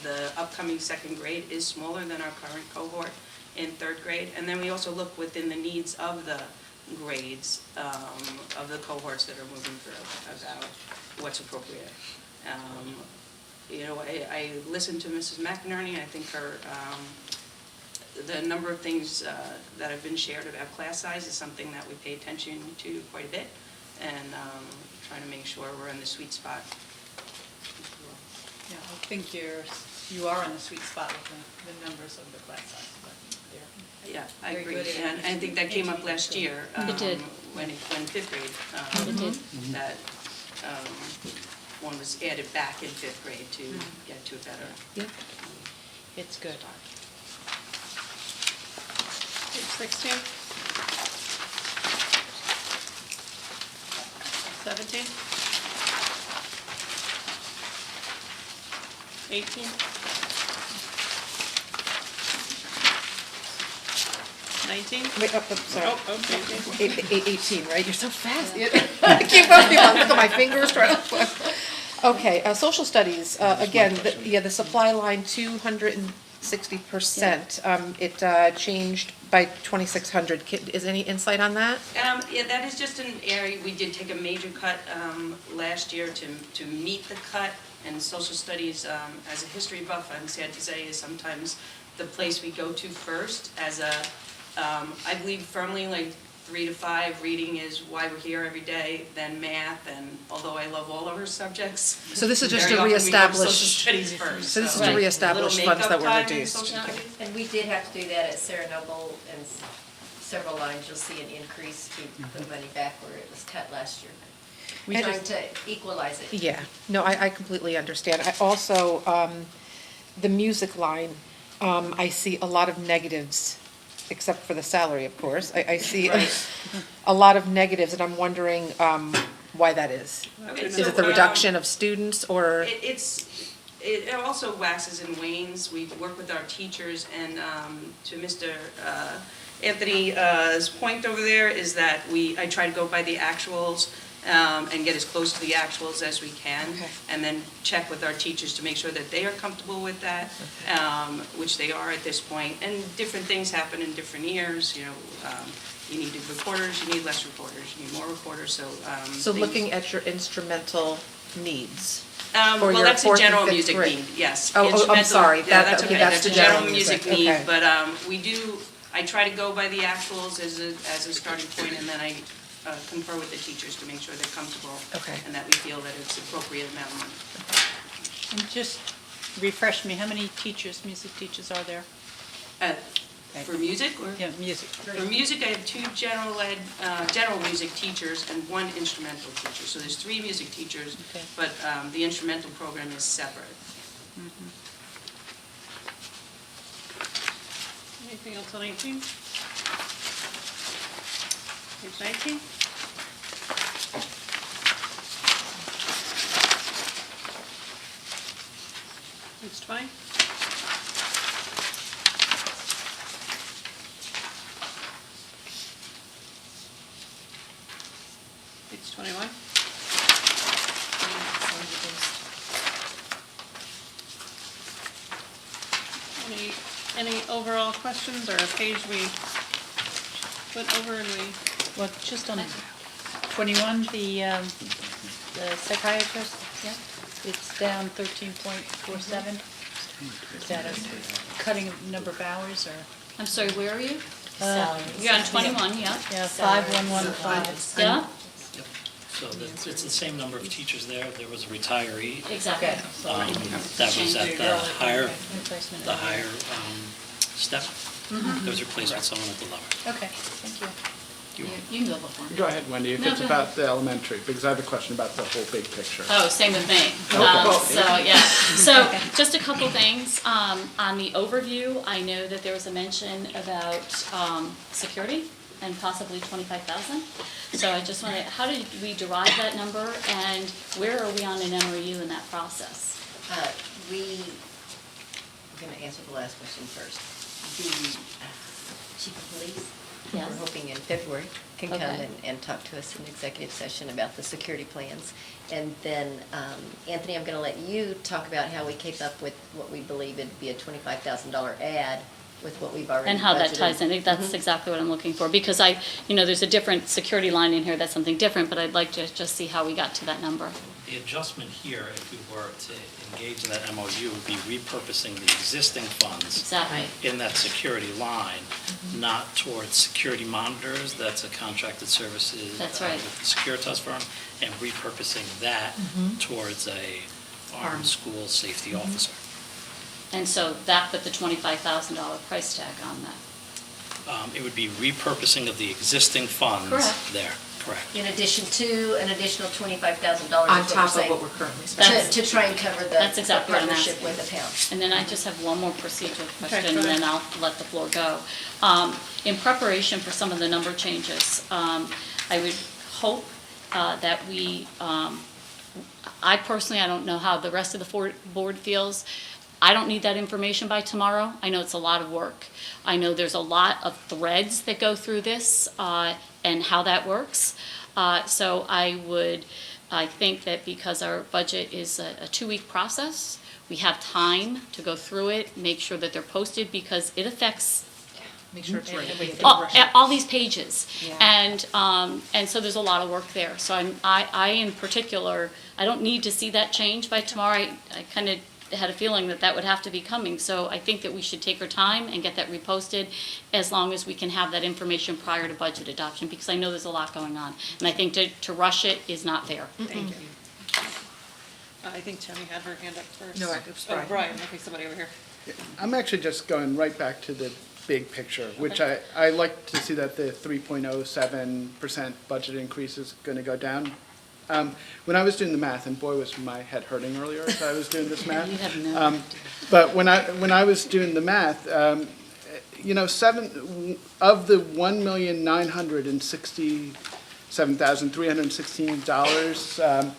the upcoming second grade is smaller than our current cohort in third grade. And then we also look within the needs of the grades, of the cohorts that are moving through, about what's appropriate. I listened to Mrs. McInerney. I think the number of things that have been shared about class size is something that we pay attention to quite a bit, and trying to make sure we're in the sweet spot. Yeah, I think you are in the sweet spot with the numbers of the class size. Yeah, I Very agree, good at and I think that came up last year. It did. When fifth grade, It did. that one was added back in fifth grade to get to a better. Yep. It's good. Page 16. 17. 18. 19. Wait, sorry. Oh, 18. 18, right? You're so fast. I keep up, look at my fingers trying to. Okay, social studies, again, the supply line, 260%. It changed by 2,600. Is any insight on that? Yeah, that is just an area, we did take a major cut last year to meet the cut, and social studies, as a history buff, I'm sad to say, is sometimes the place we go to first as I believe firmly, like 3 to 5, reading is why we're here every day, then math, and although I love all of our subjects. So this is just very to often we go reestablish. social studies first. So this is to reestablish Little funds that were makeup time in reduced. social Okay. studies. And we did have to do that at Sarah Noble, and several lines, you'll see an increase to put money back where it was cut last year. We're trying to equalize it. Yeah, no, I completely understand. I also, the music line, I see a lot of negatives, except for the salary, of course. I see a lot of negatives, and I'm wondering why that is. Okay, Is so, it the reduction of students, or? It also waxes and wanes. We work with our teachers, and to Mr. Anthony's point over there is that I try to go by the actuals and get as close to the actuals as we can, and then check with our teachers to make sure that they are comfortable with that, which they are at this point. And different things happen in different years. You need reporters, you need less reporters, you need more reporters. So looking at your instrumental needs. Well, your that's a fourth and general fifth music grade. need, yes. Oh, I'm Instrumental- sorry. Yeah, that's Okay, okay, that's that's a the general general music music, need, okay. but I try to go by the actuals as a starting point, and then I confer with the teachers to make sure they're comfortable. Okay. And that we feel that it's appropriate amount of money. And just refresh me, how many teachers, music teachers are there? For music or? Yeah, music. For music, I have 2 general music teachers and 1 instrumental teacher. So there's 3 music teachers, Okay. but the instrumental program is separate. Anything else on 18? Page 19? Page 20? Page 21? Any overall questions or a page we went over and we? Well, just on 21, the psychiatrist, yeah, it's down 13.47. Is that a cutting of number of hours or? I'm sorry, where are you? Salaries. You're on 21, yeah? Yeah, 5115. Yeah? So it's the same number of teachers there. There was a retiree. Exactly. That was at the higher Replacement. step. There was replaced with someone at the lower. Okay, thank you. You can go before. Go ahead, Wendy, if No, it's go about the elementary, because I have a question about the whole big picture. Oh, same with me. Okay. So, yeah. So, just a couple things. On the overview, I know that there was a mention about security and possibly 25,000. So I just wanted, how did we derive that number, and where are we on an MOU in that process? I'm going to answer the last question first. The chief of police, Yes. we're hoping in February, can come Okay. and talk to us in executive session about the security plans. And then, Anthony, I'm going to let you talk about how we came up with what we believe would be a $25,000 ad with what we've already budgeted. And how that ties in, I think that's exactly what I'm looking for, because there's a different security line in here, that's something different, but I'd like to just see how we got to that number. The adjustment here, if we were to engage in that MOU, would be repurposing the existing funds Exactly. in that security line, not towards security monitors, that's a contracted services. That's right. With the Securitas firm, and repurposing that towards a armed school safety officer. And so that put the $25,000 price tag on that. It would be repurposing of the existing funds Correct. there, correct. In addition to an additional $25,000. On top of what we're currently spending. To try and cover the That's exactly what I'm partnership asking. with the town. And then I just have one more procedural question, go and ahead. then I'll let the floor go. In preparation for some of the number changes, I would hope that we, I personally, I don't know how the rest of the board feels. I don't need that information by tomorrow. I know it's a lot of work. I know there's a lot of threads that go through this and how that works. So I think that because our budget is a 2-week process, we have time to go through it, make sure that they're posted, because it affects Make sure it's right. all these pages. Yeah. And so there's a lot of work there. So I in particular, I don't need to see that change by tomorrow. I kind of had a feeling that would have to be coming. So I think that we should take our time and get that reposted as long as we can have that information prior to budget adoption, because I know there's a lot going on. And I think to rush it is not fair. Thank you. I think Tammy had her hand up first. No, it's Oh, Brian. Brian, okay, somebody over here. I'm actually just going right back to the big picture, which I like to see that the 3.07% budget increase is going to go down. When I was doing the math, and boy was my head hurting earlier as I was doing this math. You have no But when I was doing the math, 7 of the $1,967,316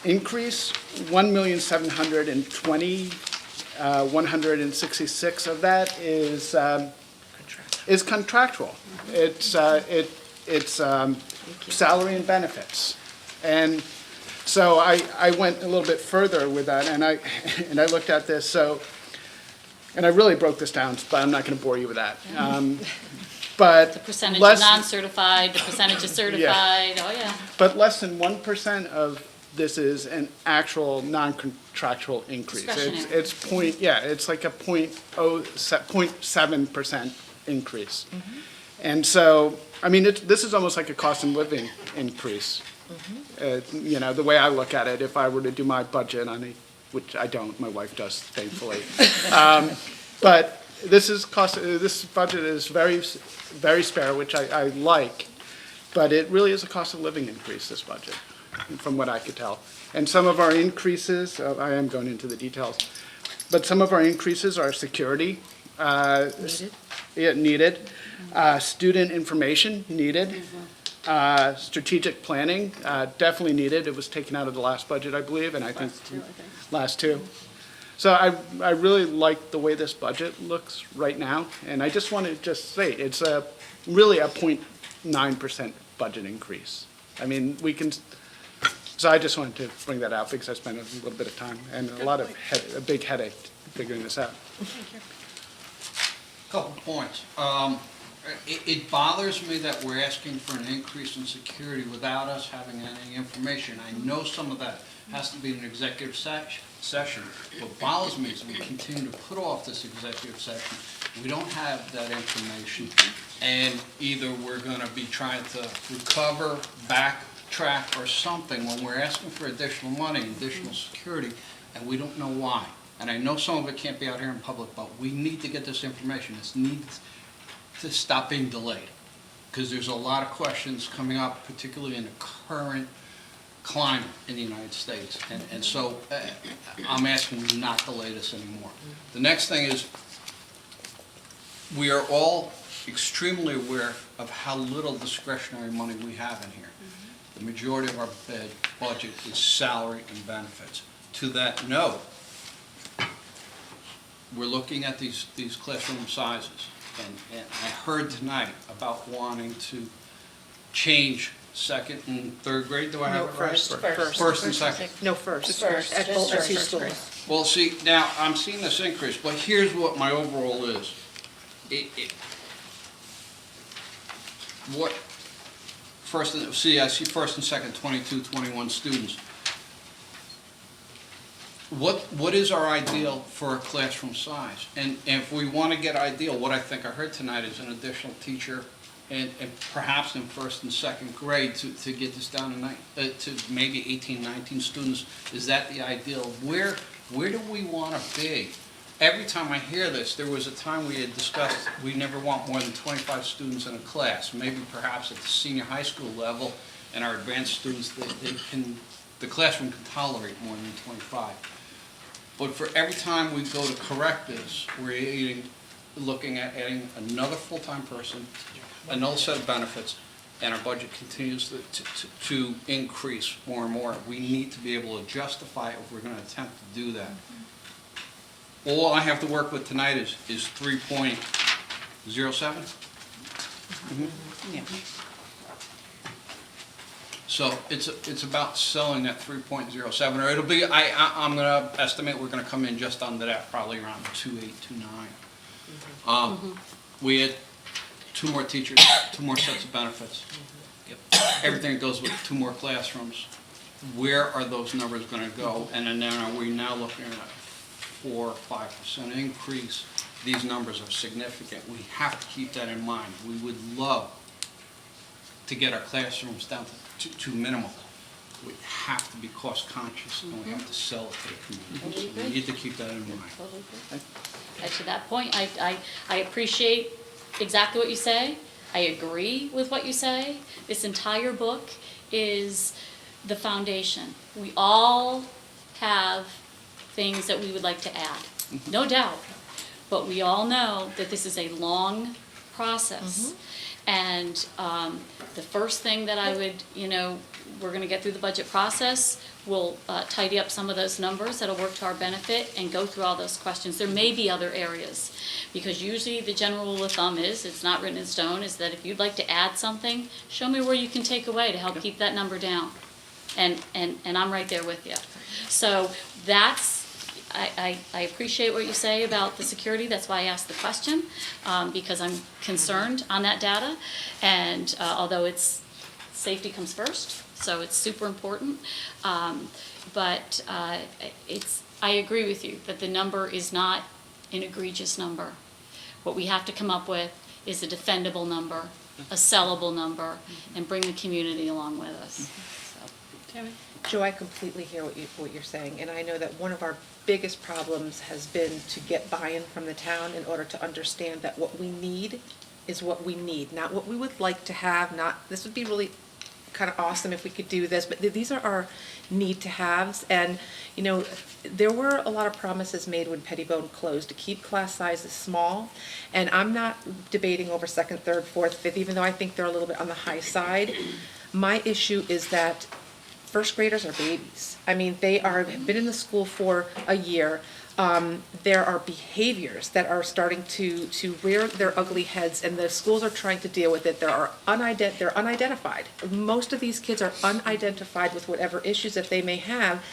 increase, 1,720,166 of that is contractual. It's salary and benefits. And so I went a little bit further with that, and I looked at this, and I really broke this down, but I'm not going to bore you with that. But The percentage of less- non-certified, the percentage of certified, oh yeah. But less than 1% of this is an actual non-contractual increase. Discretionary. It's like a 0.7% increase. And so, I mean, this is almost like a cost of living increase. The way I look at it, if I were to do my budget on which I don't, my wife does, thankfully. But this budget is very spare, which I like, but it really is a cost of living increase, this budget, from what I could tell. And some of our increases, I am going into the details, but some of our increases are security. Needed. Student information, needed. Strategic planning, definitely needed. It was taken out of the last budget, I believe, and I think last two. So I really like the way this budget looks right now, and I just want to say, it's really a 0.9% budget increase. I mean, so I just wanted to bring that out because I spent a little bit of time and a big headache figuring this out. Couple points. It bothers me that we're asking for an increase in security without us having any information. I know some of that has to be an executive session. What bothers me is we continue to put off this executive session. We don't have that information, and either we're going to be trying to recover, backtrack, or something when we're asking for additional money, additional security, and we don't know why. And I know some of it can't be out here in public, but we need to get this information. It needs to stop being delayed, because there's a lot of questions coming up, particularly in the current climate in the United States. And so I'm asking you not to delay this anymore. The next thing is, we are all extremely aware of how little discretionary money we have in here. The majority of our budget is salary and benefits. To that note, we're looking at these classroom sizes. And I heard tonight about wanting to change second and third grade. Do I have it right? First and second. No, first. At both the two schools. Well, see, now, I'm seeing this increase, but here's what my overall is. I see first and second, 22, 21 students. What is our ideal for a classroom size? And if we want to get ideal, what I think I heard tonight is an additional teacher and perhaps in first and second grade to get this down to maybe 18, 19 students. Is that the ideal? Where do we want to be? Every time I hear this, there was a time we had discussed we never want more than 25 students in a class. Maybe perhaps at the senior high school level and our advanced students, the classroom can tolerate more than 25. But for every time we go to correct this, we're looking at adding another full-time person, another set of benefits, and our budget continues to increase more and more. We need to be able to justify it if we're going to attempt to do that. All I have to work with tonight is 3.07. Yeah. So it's about selling that 3.07, or it'll be, I'm going to estimate we're going to come in just under that, probably around 2.8, 2.9. We had 2 more teachers, 2 more sets of benefits. Everything that goes with 2 more classrooms. Where are those numbers going to go? And then are we now looking at a 4 or 5% increase? These numbers are significant. We have to keep that in mind. We would love to get our classrooms down to minimal. We have to be cost conscious, and we have to sell it to the community. So we need to keep that in mind. And to that point, I appreciate exactly what you say. I agree with what you say. This entire book is the foundation. We all have things that we would like to add, no doubt. But we all know that this is a long process. And the first thing that I would, we're going to get through the budget process. We'll tidy up some of those numbers that'll work to our benefit and go through all those questions. There may be other areas, because usually the general rule of thumb is, it's not written in stone, is that if you'd like to add something, show me where you can take away to help keep that number down. And I'm right there with you. So I appreciate what you say about the security. That's why I asked the question, because I'm concerned on that data. And although safety comes first, so it's super important. But I agree with you that the number is not an egregious number. What we have to come up with is a defendable number, a sellable number, and bring the community along with us. So. Tammy? Joe, I completely hear what you're saying, and I know that one of our biggest problems has been to get buy-in from the town in order to understand that what we need is what we need, not what we would like to have, not, this would be really kind of awesome if we could do this, but these are our need-to-haves, and, you know, there were a lot of promises made when Pettibone closed to keep class sizes small, and I'm not debating over second, third, fourth, fifth, even though I think they're a little bit on the high side. My issue is that first graders are babies. I mean, have been in the school for a year. There are behaviors that are starting to rear their ugly heads, and the schools are trying to deal with it. They're unidentified. Most of these kids are unidentified with whatever issues that they may have,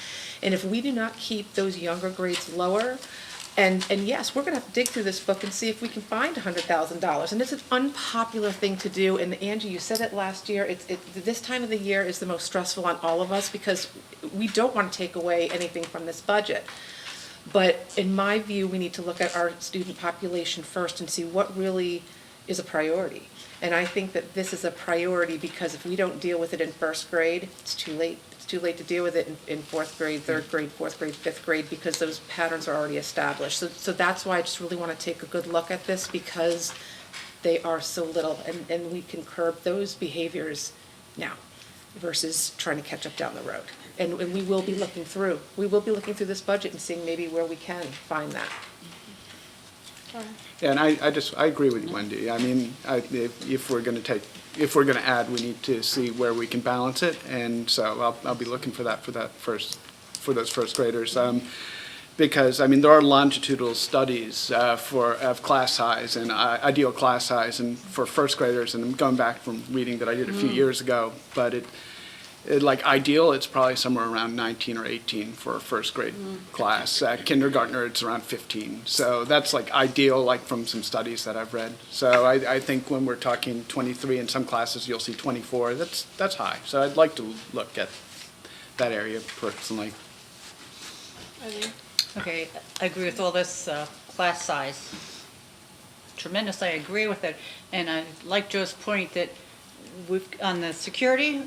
and if we do not keep those younger grades lower, and yes, we're gonna have to dig through this book and see if we can find $100,000, and it's an unpopular thing to do, and Angie, you said it last year, this time of the year is the most stressful on all of us, because we don't want to take away anything from this budget. But in my view, we need to look at our student population first and see what really is a priority. And I think that this is a priority because if we don't deal with it in first grade, it's too late. It's too late to deal with it in fourth grade, third grade, fourth grade, fifth grade, because those patterns are already established. So that's why I just really want to take a good look at this, because they are so little, and we can curb those behaviors now versus trying to catch up down the road. And we will be looking through this budget and seeing maybe where we can find that. Yeah, and I agree with you, Wendy. I mean, if we're gonna add, we need to see where we can balance it, and so I'll be looking for those first graders. Because, I mean, there are longitudinal studies of class size and ideal class size and for first graders, and I'm going back from reading that I did a few years ago, but like ideal, it's probably somewhere around 19 or 18 for a first grade class. Kindergartner, it's around 15. So that's like ideal, like from some studies that I've read. So I think when we're talking 23 in some classes, you'll see 24. That's high. So I'd like to look at that area personally. Okay, I agree with all this class size. Tremendously, I agree with it. And I like Joe's point that on the security,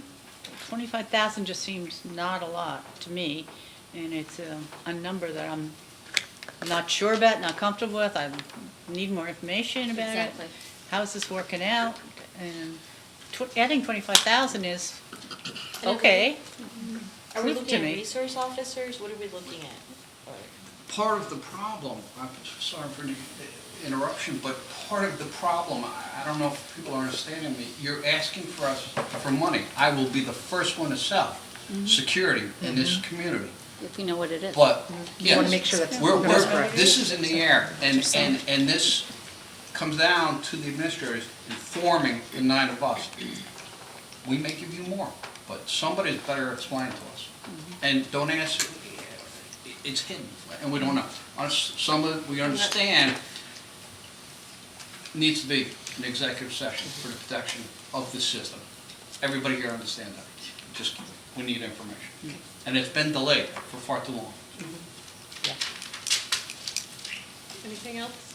25,000 just seems not a lot to me. And it's a number that I'm not sure about, not comfortable with. I need more information about Exactly. it. How's this working out? And adding 25,000 is okay. Are we Prove looking to at me. resource officers? What are we looking at? Part of the problem, I'm sorry for the interruption, but part of the problem, I don't know if people are understanding me, you're asking for us for money. I will be the first one to sell security in this community. If we know what it is. But, You wanna yes, make sure that's we're, correct. this is in the air, and this comes down to the administrators informing the 9 of us. We may give you more, but somebody's better explain to us. And don't ask, it's hidden, and we don't know. Some of it, we understand, needs to be an executive session for the protection of the system. Everybody here understands that. Just, we need information. And it's been delayed for far too long. Anything else?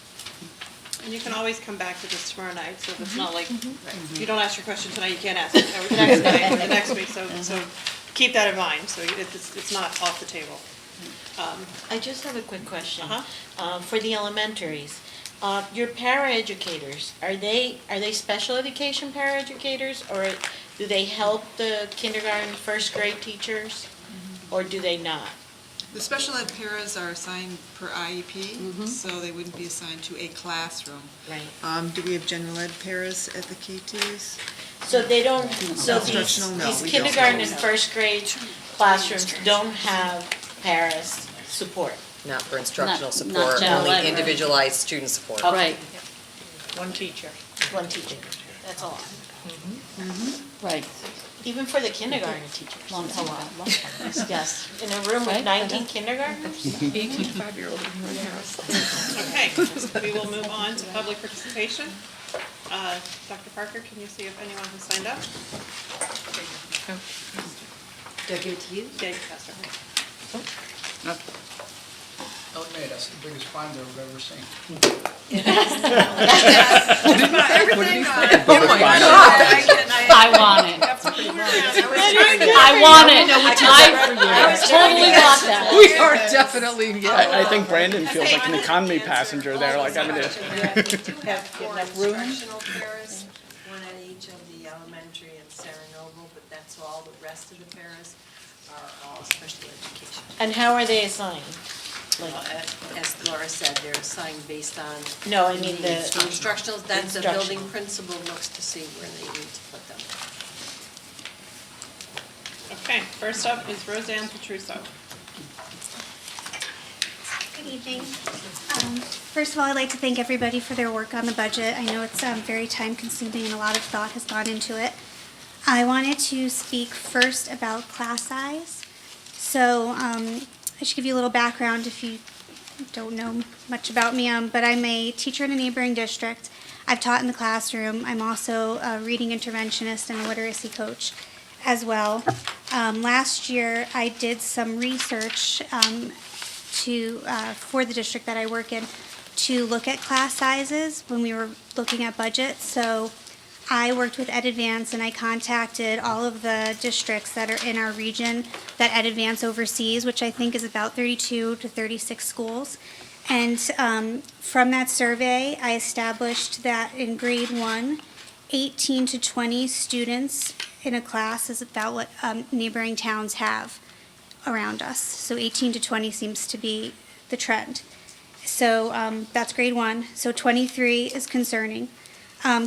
And you can always come back to this tomorrow night, so if it's not like, if you don't ask your question tonight, you can't ask it the next night or the next week, so keep that in mind, so it's not off the table. I just have a quick question. Uh-huh. For the elementaries, your paraeducators, are they special education paraeducators, or do they help the kindergarten, first grade teachers, or do they not? The special ed paras are assigned per IEP, so they wouldn't be assigned to a classroom. Right. Do we have general ed paras at the K2s? So they don't, so Instructional, no, these we don't. kindergarten and first grade classrooms don't have paras support? Not for instructional Not support, general ed, only right. individualized student support. Right, One teacher. One teacher, that's a lot. right. Even for the kindergarten teachers, Long that's a time lot. ago. Yes. In a room with Right. 19 kindergartners? 5-year-old in her house. Okay, we will move on to public participation. Dr. Parker, can you see if anyone has signed up? Do I give it to you? Yeah, you can pass it. LMA, that's the biggest binder I've ever seen. Everything on. I want it. I want it. I totally want that. We are definitely, I think Brandon feels like an economy passenger there, like I'm gonna. Have enough room? Instructional paras, one at each of the elementary and Sarah Noble, but that's all. The rest of the paras are all special education. And how are they assigned? As Laura said, they're assigned based on. No, I mean the Instructional, that's the instructional. building principal looks to see where they need to put them. Okay, first up is Roseanne Petruso. Good evening. First of all, I'd like to thank everybody for their work on the budget. I know it's very time consuming and a lot of thought has gone into it. I wanted to speak first about class size. So I should give you a little background if you don't know much about me, but I'm a teacher in a neighboring district. I've taught in the classroom. I'm also a reading interventionist and a literacy coach as well. Last year, I did some research for the district that I work in to look at class sizes when we were looking at budgets. So I worked with Ed Advance and I contacted all of the districts that are in our region that Ed Advance oversees, which I think is about 32 to 36 schools. And from that survey, I established that in grade 1, 18 to 20 students in a class is about what neighboring towns have around us. So 18 to 20 seems to be the trend. So that's grade 1. So 23 is concerning.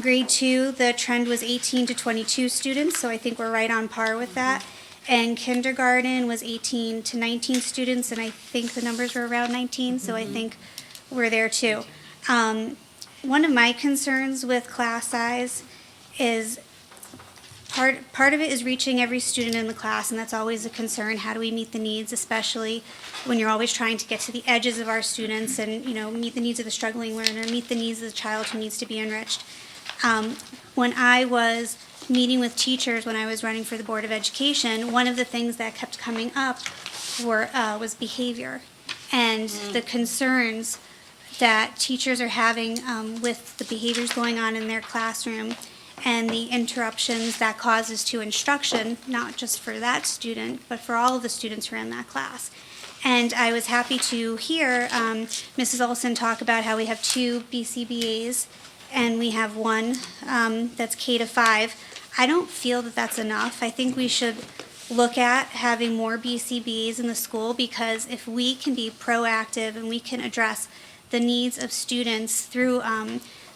Grade 2, the trend was 18 to 22 students, so I think we're right on par with that. And kindergarten was 18 to 19 students, and I think the numbers were around 19, so I think we're there too. One of my concerns with class size is part of it is reaching every student in the class, and that's always a concern. How do we meet the needs, especially when you're always trying to get to the edges of our students and, meet the needs of the struggling learner, meet the needs of the child who needs to be enriched. When I was meeting with teachers when I was running for the Board of Education, one of the things that kept coming up was behavior and the concerns that teachers are having with the behaviors going on in their classroom and the interruptions that causes to instruction, not just for that student, but for all of the students who are in that class. And I was happy to hear Mrs. Olson talk about how we have 2 BCBAs and we have one that's K to 5. I don't feel that that's enough. I think we should look at having more BCBAs in the school, because if we can be proactive and we can address the needs of students through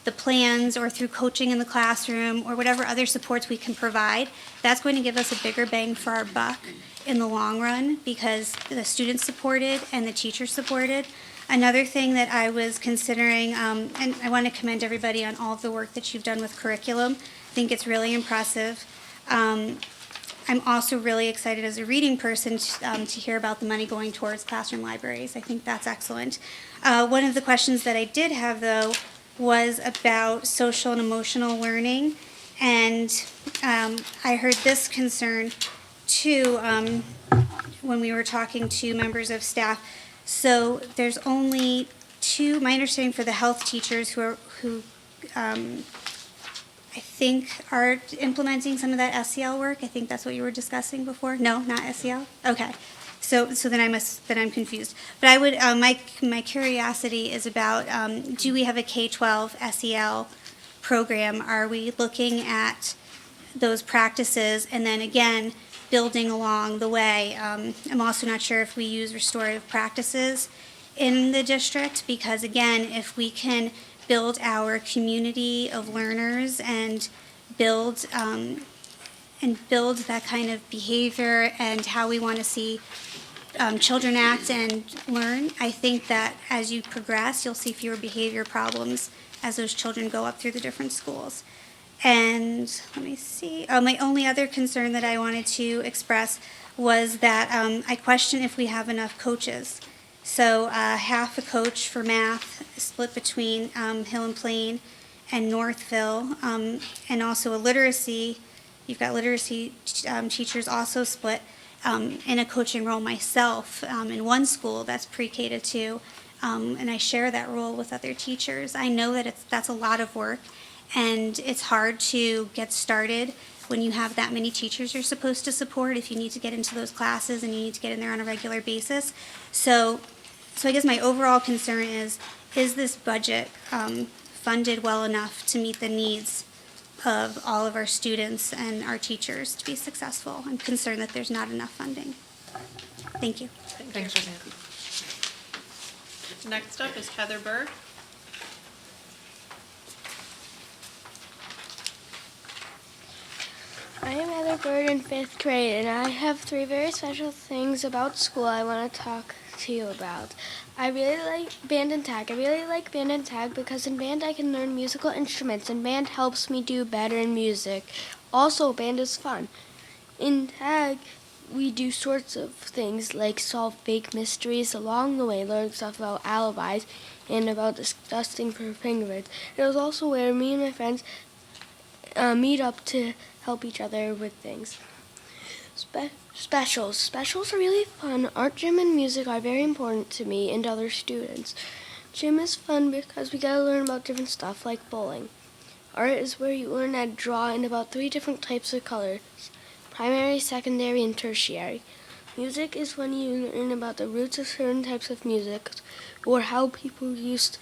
the plans or through coaching in the classroom or whatever other supports we can provide, that's going to give us a bigger bang for our buck in the long run, because the students supported and the teachers supported. Another thing that I was considering, and I want to commend everybody on all of the work that you've done with curriculum. I think it's really impressive. I'm also really excited as a reading person to hear about the money going towards classroom libraries. I think that's excellent. One of the questions that I did have, though, was about social and emotional learning. And I heard this concern, too, when we were talking to members of staff. So there's only 2, my understanding, for the health teachers who I think are implementing some of that SEL work. I think that's what you were discussing before. No, not SEL? Okay. So then I'm confused. But I would, my curiosity is about, do we have a K-12 SEL program? Are we looking at those practices and then again building along the way? I'm also not sure if we use restorative practices in the district, because again, if we can build our community of learners and build that kind of behavior and how we want to see children act and learn, I think that as you progress, you'll see fewer behavior problems as those children go up through the different schools. And let me see. My only other concern that I wanted to express was that I question if we have enough coaches. So half a coach for math split between Hill and Plain and Northville, and also a literacy. You've got literacy teachers also split in a coaching role myself in one school that's pre-K to 2, and I share that role with other teachers. I know that that's a lot of work, and it's hard to get started when you have that many teachers you're supposed to support, if you need to get into those classes and you need to get in there on a regular basis. So I guess my overall concern is this budget funded well enough to meet the needs of all of our students and our teachers to be successful? I'm concerned that there's not enough funding. Thank you. Thanks, Roseanne. Next up is Heather Burr. I am Heather Bird in 5th grade, and I have 3 very special things about school I want to talk to you about. I really like band and tag. I really like band and tag because in band I can learn musical instruments, and band helps me do better in music. Also, band is fun. In tag, we do sorts of things like solve fake mysteries along the way, learn stuff about alibis, and about disgusting fingerprints. It is also where me and my friends meet up to help each other with things. Specials. Specials are really fun. Art, gym, and music are very important to me and other students. Gym is fun because we gotta learn about different stuff like bowling. Art is where you learn how to draw in about 3 different types of colors: primary, secondary, and tertiary. Music is when you learn about the roots of certain types of music or how people used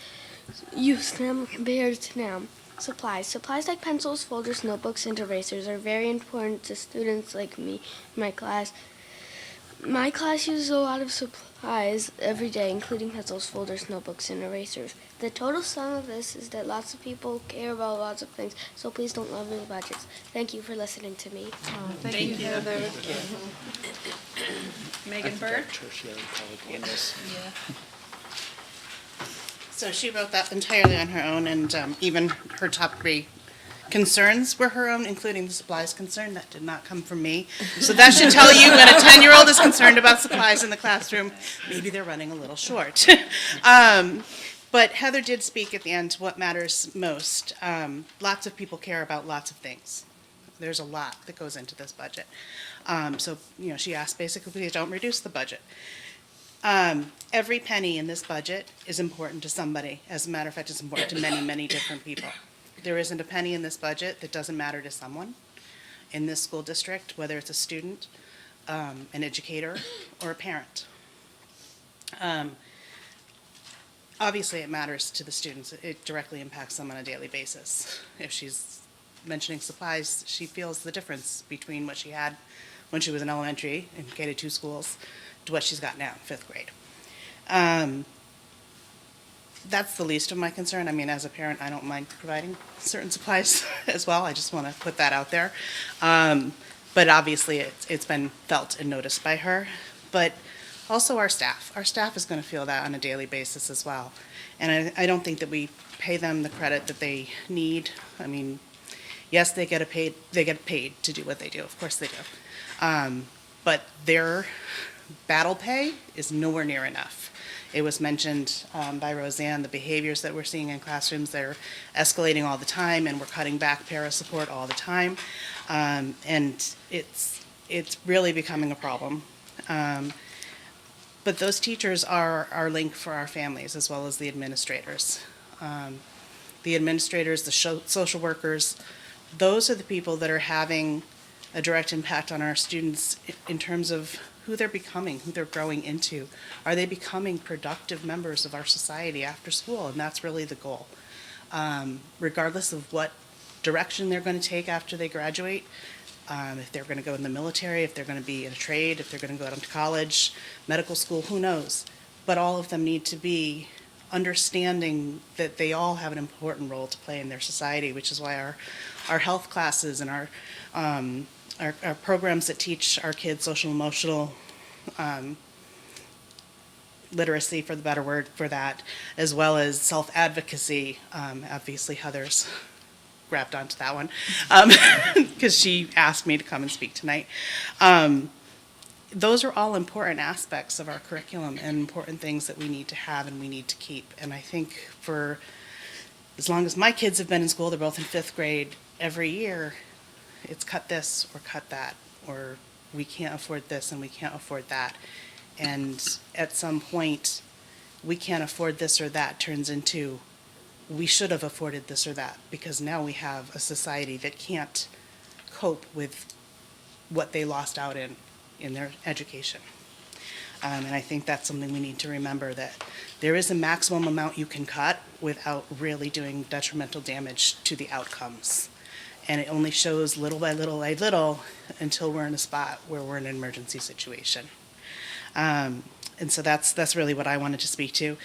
them compared to now. Supplies. Supplies like pencils, folders, notebooks, and erasers are very important to students like me, my class. My class uses a lot of supplies every day, including pencils, folders, notebooks, and erasers. The total sum of this is that lots of people care about lots of things, so please don't lower the budgets. Thank you for listening to me. Thank you, Heather. Megan Bird. So she wrote that entirely on her own, and even her top 3 concerns were her own, including the supplies concern. That did not come from me. So that should tell you when a 10-year-old is concerned about supplies in the classroom, maybe they're running a little short. But Heather did speak at the end to what matters most. Lots of people care about lots of things. There's a lot that goes into this budget. So, she asked basically, please don't reduce the budget. Every penny in this budget is important to somebody. As a matter of fact, it's important to many, many different people. There isn't a penny in this budget that doesn't matter to someone in this school district, whether it's a student, an educator, or a parent. Obviously, it matters to the students. It directly impacts them on a daily basis. If she's mentioning supplies, she feels the difference between what she had when she was in elementary in K-2 schools to what she's got now in 5th grade. That's the least of my concern. I mean, as a parent, I don't mind providing certain supplies as well. I just want to put that out there. But obviously, it's been felt and noticed by her. But also our staff. Our staff is going to feel that on a daily basis as well. And I don't think that we pay them the credit that they need. I mean, yes, they get paid to do what they do. Of course they do. But their battle pay is nowhere near enough. It was mentioned by Roseanne, the behaviors that we're seeing in classrooms, they're escalating all the time, and we're cutting back para support all the time. And it's really becoming a problem. But those teachers are our link for our families, as well as the administrators. The administrators, the social workers, those are the people that are having a direct impact on our students in terms of who they're becoming, who they're growing into. Are they becoming productive members of our society after school? And that's really the goal. Regardless of what direction they're going to take after they graduate, if they're going to go in the military, if they're going to be in a trade, if they're going to go out to college, medical school, who knows? But all of them need to be understanding that they all have an important role to play in their society, which is why our health classes and our programs that teach our kids social emotional literacy, for the better word for that, as well as self-advocacy. Obviously, Heather's grabbed onto that one because she asked me to come and speak tonight. Those are all important aspects of our curriculum and important things that we need to have and we need to keep. And I think for as long as my kids have been in school, they're both in 5th grade, every year it's cut this or cut that, or we can't afford this and we can't afford that. And at some point, we can't afford this or that turns into we should have afforded this or that, because now we have a society that can't cope with what they lost out in their education. And I think that's something we need to remember, that there is a maximum amount you can cut without really doing detrimental damage to the outcomes. And it only shows little by little by little until we're in a spot where we're in an emergency situation. And so that's really what I wanted to speak to.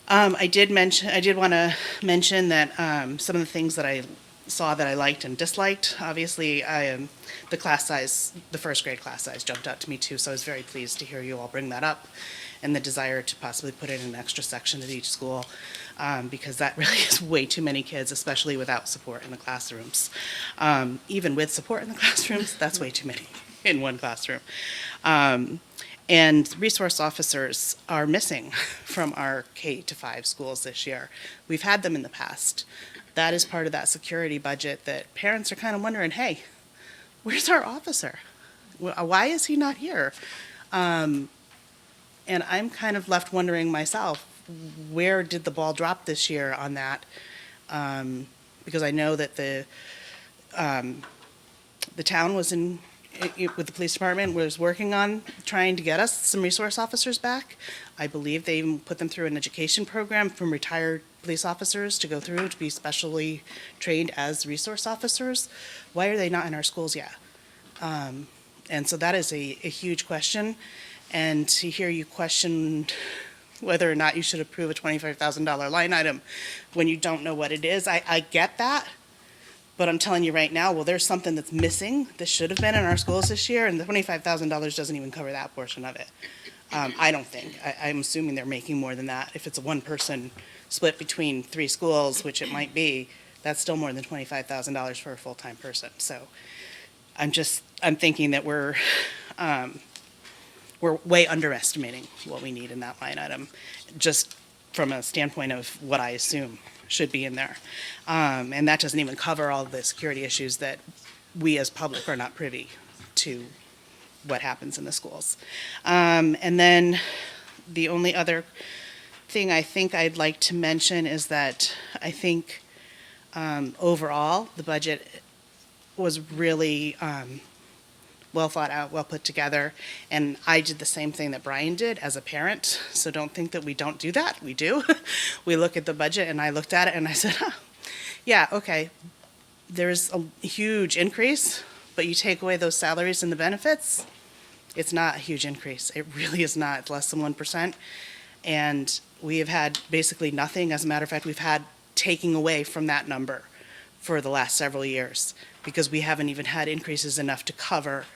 I did want to mention that some of the things that I saw that I liked and disliked. Obviously, the class size, the first grade class size jumped out to me too, so I was very pleased to hear you all bring that up, and the desire to possibly put in an extra section at each school, because that really is way too many kids, especially without support in the classrooms. Even with support in the classrooms, that's way too many in one classroom. And resource officers are missing from our K-5 schools this year. We've had them in the past. That is part of that security budget that parents are kind of wondering, hey, where's our officer? Why is he not here? And I'm kind of left wondering myself, where did the ball drop this year on that? Because I know that the town was with the police department was working on trying to get us some resource officers back. I believe they even put them through an education program from retired police officers to go through to be specially trained as resource officers. Why are they not in our schools yet? And so that is a huge question. And to hear you question whether or not you should approve a $25,000 line item when you don't know what it is, I get that. But I'm telling you right now, well, there's something that's missing that should have been in our schools this year, and the $25,000 doesn't even cover that portion of it. I don't think. I'm assuming they're making more than that. If it's a one-person split between 3 schools, which it might be, that's still more than $25,000 for a full-time person. So I'm thinking that we're way underestimating what we need in that line item, just from a standpoint of what I assume should be in there. And that doesn't even cover all the security issues that we as public are not privy to what happens in the schools. And then the only other thing I think I'd like to mention is that I think overall the budget was really well thought out, well put together, and I did the same thing that Brian did as a parent, so don't think that we don't do that. We do. We look at the budget, and I looked at it and I said, oh, yeah, okay, there's a huge increase, but you take away those salaries and the benefits, it's not a huge increase. It really is not. It's less than 1%, and we have had basically nothing. As a matter of fact, we've had taking away from that number for the last several years because we haven't even had increases enough to cover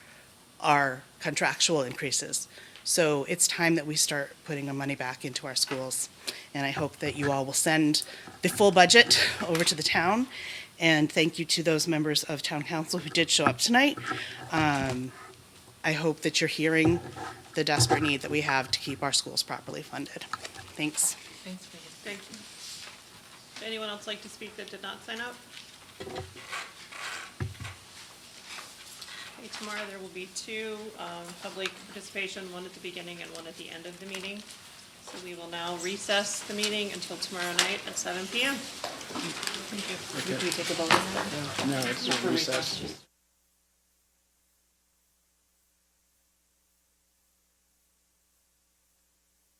our contractual increases. So it's time that we start putting the money back into our schools. And I hope that you all will send the full budget over to the town. And thank you to those members of town council who did show up tonight. I hope that you're hearing the desperate need that we have to keep our schools properly funded. Thanks. Thanks, Megan. Thank you. Would anyone else like to speak that did not sign up? Okay, tomorrow there will be 2 public participation, one at the beginning and one at the end of the meeting. So we will now recess the meeting until tomorrow night at 7 p.m. Thank you. Okay. Did we take a vote on that? No, it's a recess.